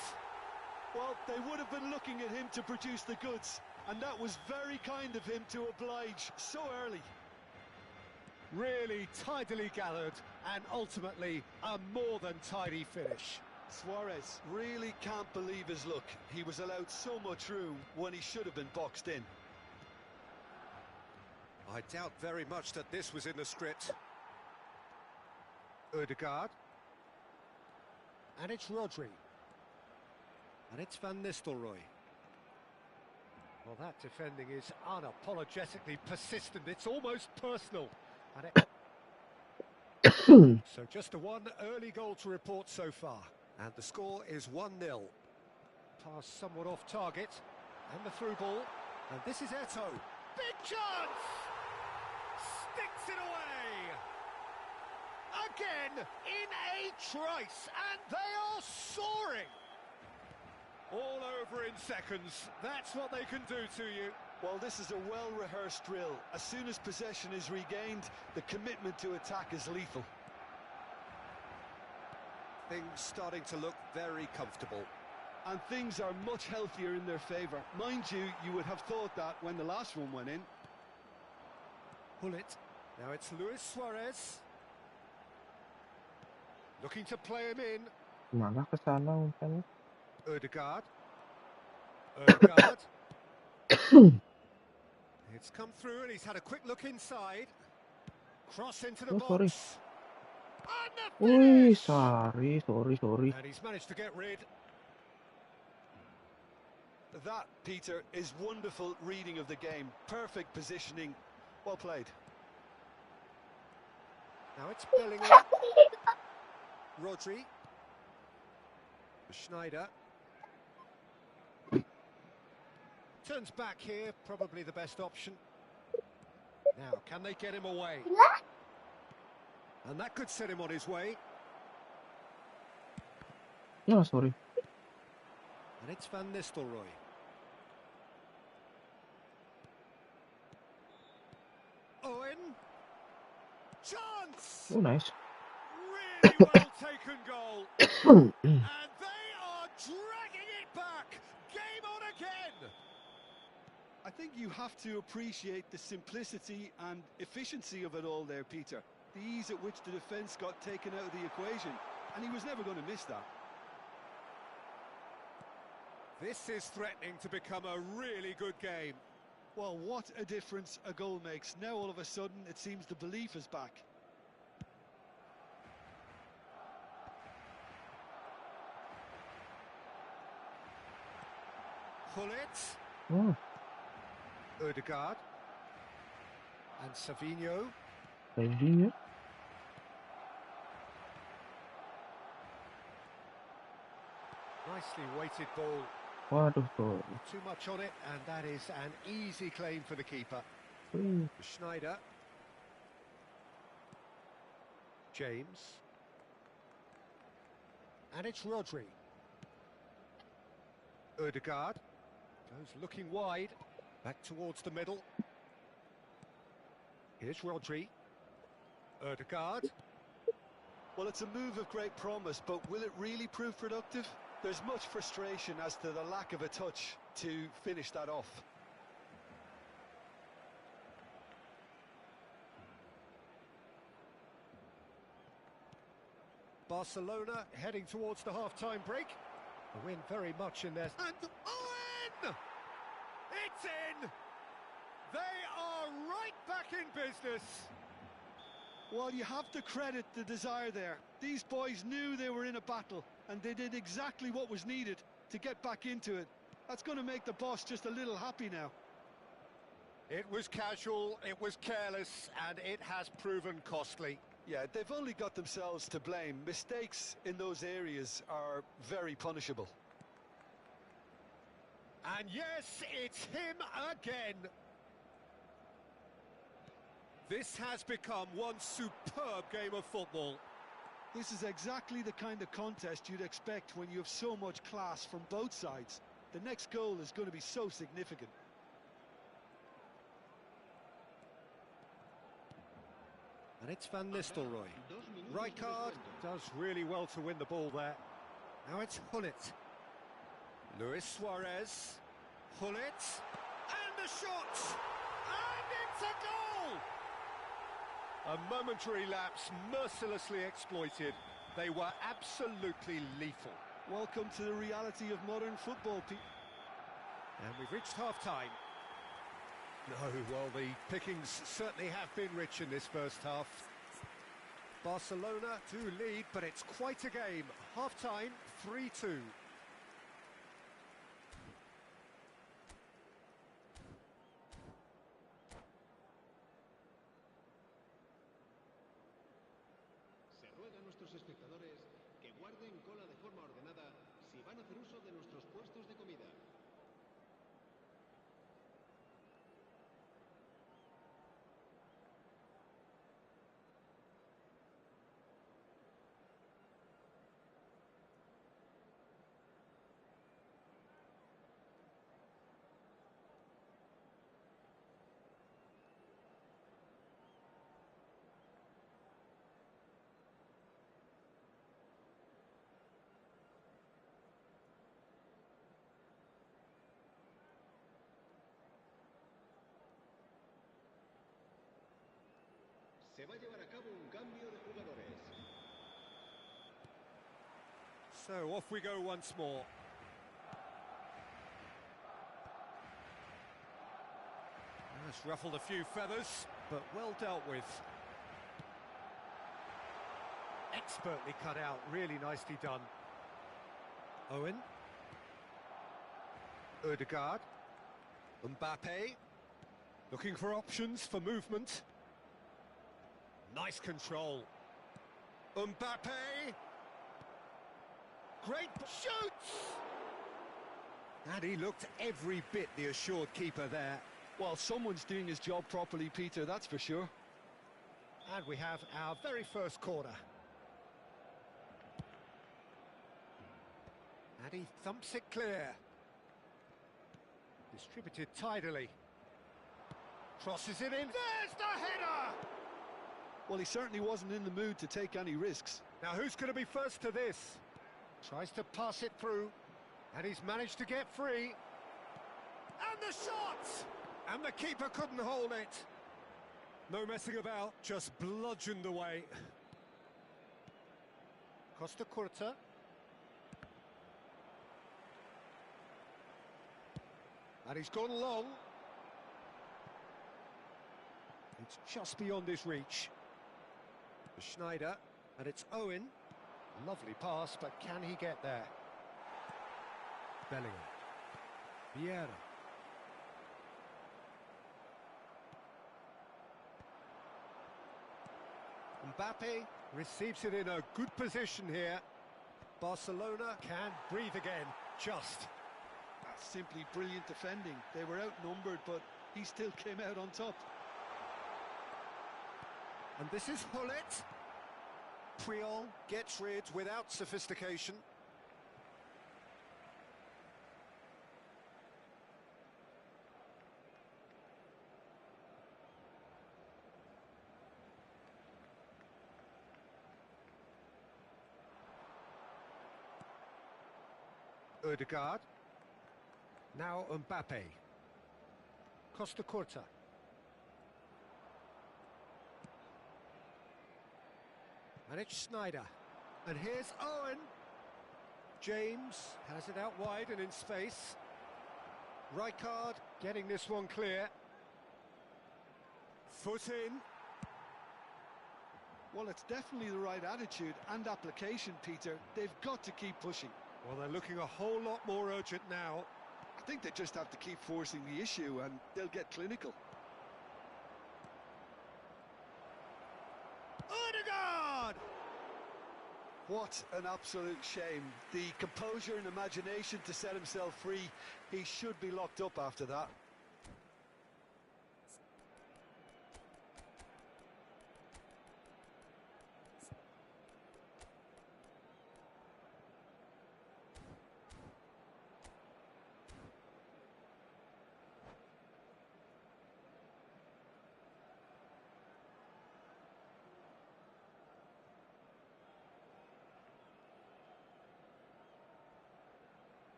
Well, they would have been looking at him to produce the goods. And that was very kind of him to oblige so early. Really tidily gathered and ultimately a more than tidy finish. Suarez really can't believe his luck. He was allowed so much room when he should have been boxed in. I doubt very much that this was in the script. Ødegaard. And it's Rodri. And it's Van Nistelrooy. Well, that defending is unapologetically persistent. It's almost personal. And so just a one early goal to report so far. And the score is 1-0. Pass somewhat off target. And the through ball. And this is Eto'o. Big chance! Sticks it away! Again, in a trice, and they are soaring! All over in seconds, that's what they can do to you. Well, this is a well-rehearsed drill. As soon as possession is regained, the commitment to attack is lethal. Things starting to look very comfortable. And things are much healthier in their favour. Mind you, you would have thought that when the last one went in. Hullet. Now it's Luis Suarez. Looking to play him in. Malah ke sana umpannya. Ødegaard. Ødegaard. It's come through and he's had a quick look inside. Cross into the Oh, sorry. box. And the Wih, finish! sorry. And he's managed to get rid. That, Peter, is wonderful reading of the game. Perfect positioning. Well played. Now it's Bellingham. Rodri. Schneider. Turns back here, probably the best option. Now, can they get him away? And that could set him on his way. Oh, sorry. And it's Van Nistelrooy. Owen. Chance! Oh, nice. Really well taken goal. And they are dragging it back. Game on again. I think you have to appreciate the simplicity and efficiency of it all there, Peter. The ease at which the defence got taken out of the equation. And he was never going to miss that. This is threatening to become a really good game. Well, what a difference a goal makes. Now all of a sudden it seems the belief is back. Hullet. Oh, Ødegaard. And Savinho. Savinho. Nicely weighted ball. Waduh, tuh. Too much on it, and that is an easy claim for the keeper. Wih. Schneider. James. And it's Rodri. Ødegaard. Goes looking wide. Back towards the middle. Here's Rodri. Ødegaard. Well, it's a move of great promise, but will it really prove productive? There's much frustration as to the lack of a touch to finish that off. Barcelona heading towards the half-time break. The win very much in there. And Owen! It's in! They are right back in business. Well, you have to credit the desire there. These boys knew they were in a battle, and they did exactly what was needed to get back into it. That's going to make the boss just a little happy now. It was casual, it was careless, and it has proven costly. Yeah, they've only got themselves to blame. Mistakes in those areas are very punishable. And yes, it's him again. This has become one superb game of football. This is exactly the kind of contest you'd expect when you have so much class from both sides. The next goal is going to be so significant. And it's Van Nistelrooy. Rijkaard does really well to win the ball there. Now it's Hullet. Luis Suarez. Hullet. And the shot! And it's a goal! A momentary lapse mercilessly exploited. They were absolutely lethal. Welcome to the reality of modern football, Pete. And we've reached half-time. No, well, the pickings certainly have been rich in this first half. Barcelona do lead, but it's quite a game. Half-time, 3-2. Se ruega a nuestros espectadores que guarden cola de forma ordenada si van a hacer uso de nuestros puestos de comida. Se va a llevar a cabo un cambio de jugadores. So off we go once more. That's ruffled a few feathers, but well dealt with. Expertly cut out, really nicely done. Owen. Ødegaard. Mbappe. Looking for options for movement. Nice control. Mbappe! Great shoots! And he looked every bit the assured keeper there. Well, someone's doing his job properly, Peter, that's for sure. And we have our very first corner. And he thumps it clear. Distributed tidily. Crosses it in. There's the header! Well, he certainly wasn't in the mood to take any risks. Now who's going to be first to this? Tries to pass it through. And he's managed to get free. And the shot! And the keeper couldn't hold it. No messing about, just bludgeoned away. Costa Curta. And he's gone long. It's just beyond his reach. Schneider, and it's Owen. Lovely pass, but can he get there? Bellingham. Vieira. Mbappe receives it in a good position here. Barcelona can breathe again, just. That's simply brilliant defending. They were outnumbered, but he still came out on top. And this is Hullet. Puyol gets rid without sophistication. Ødegaard. Now Mbappe. Costa Curta. And it's Schneider. And here's Owen. James has it out wide and in space. Rijkaard getting this one clear. Foot in. Well, it's definitely the right attitude and application, Peter. They've got to keep pushing. Well, they're looking a whole lot more urgent now. I think they just have to keep forcing the issue and they'll get clinical. Odegaard! What an absolute shame. The composure and imagination to set himself free. He should be locked up after that.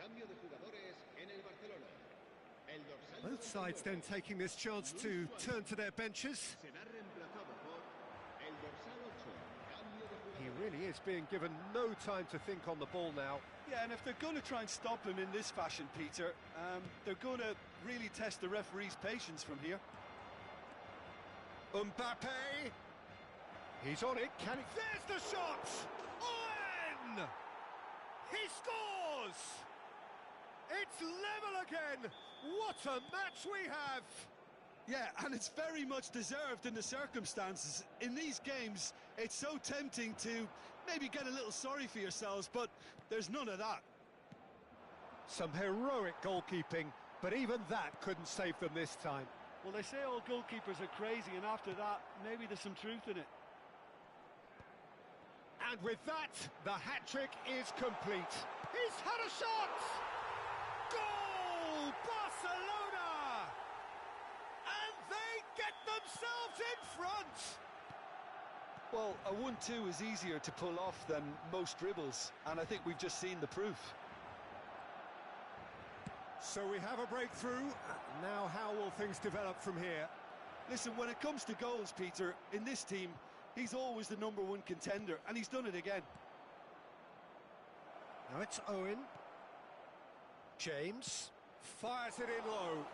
Cambio de jugadores en el Barcelona. El dorsal Both sides then taking this chance to turn to their benches. será reemplazado por el dorsal 8. Cambio de He jugadores. really is being given no time to think on the ball now. Yeah, and if they're going to try and stop him in this fashion, Peter, they're going to really test the referee's patience from here. Mbappe! He's on it, can he? There's the shot! Owen! He scores! It's level again! What a match we have! Yeah, and it's very much deserved in the circumstances. In these games, it's so tempting to maybe get a little sorry for yourselves, but there's none of that. Some heroic goalkeeping, but even that couldn't save them this time. Well, they say all goalkeepers are crazy, and after that, maybe there's some truth in it. And with that, the hat-trick is complete. He's had a shot! Goal! Barcelona! And they get themselves in front! Well, a 1-2 is easier to pull off than most dribbles, and I think we've just seen the proof. So we have a breakthrough. Now how will things develop from here? Listen, when it comes to goals, Peter, in this team, he's always the #1 contender, and he's done it again. Now it's Owen. James fires it in low.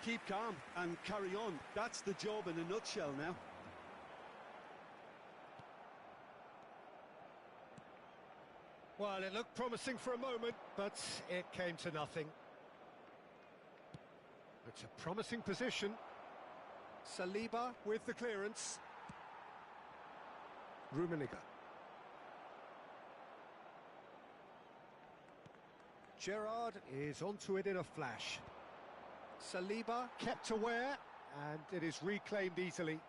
Keep calm and carry on. That's the job in a nutshell now. Well, it looked promising for a moment, but it came to nothing. It's a promising position. Saliba with the clearance. Rummenigge. Gerrard is onto it in a flash. Saliba kept aware, and it is reclaimed easily.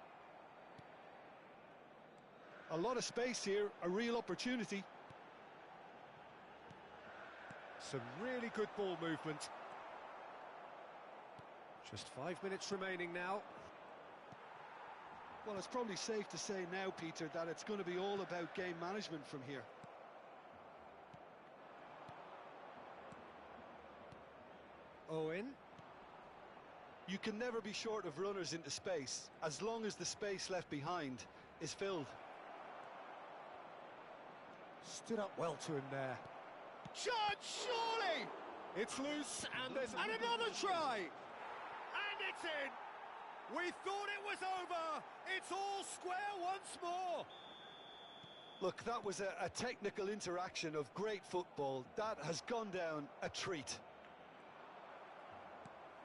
A lot of space here, a real opportunity. Some really good ball movement. Just 5 minutes remaining now. Well, it's probably safe to say now, Peter, that it's going to be all about game management from here. Owen. You can never be short of runners into space, as long as the space left behind is filled. Stood up well to him there. Shot, surely! It's loose, and there's another try! And it's in! We thought it was over! It's all square once more! Look, that was a technical interaction of great football. That has gone down a treat.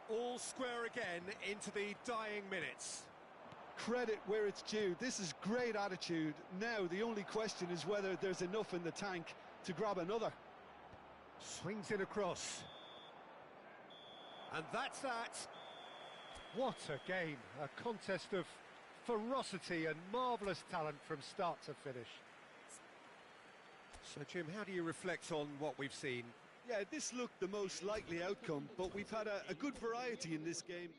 All square again into the dying minutes. Credit where it's due. This is great attitude. Now, the only question is whether there's enough in the tank to grab another. Swings it across. And that's that. What a game. A contest of ferocity and marvellous talent from start to finish. So, Jim, how do you reflect on what we've seen? Yeah, this looked the most likely outcome, but we've had a good variety in this game.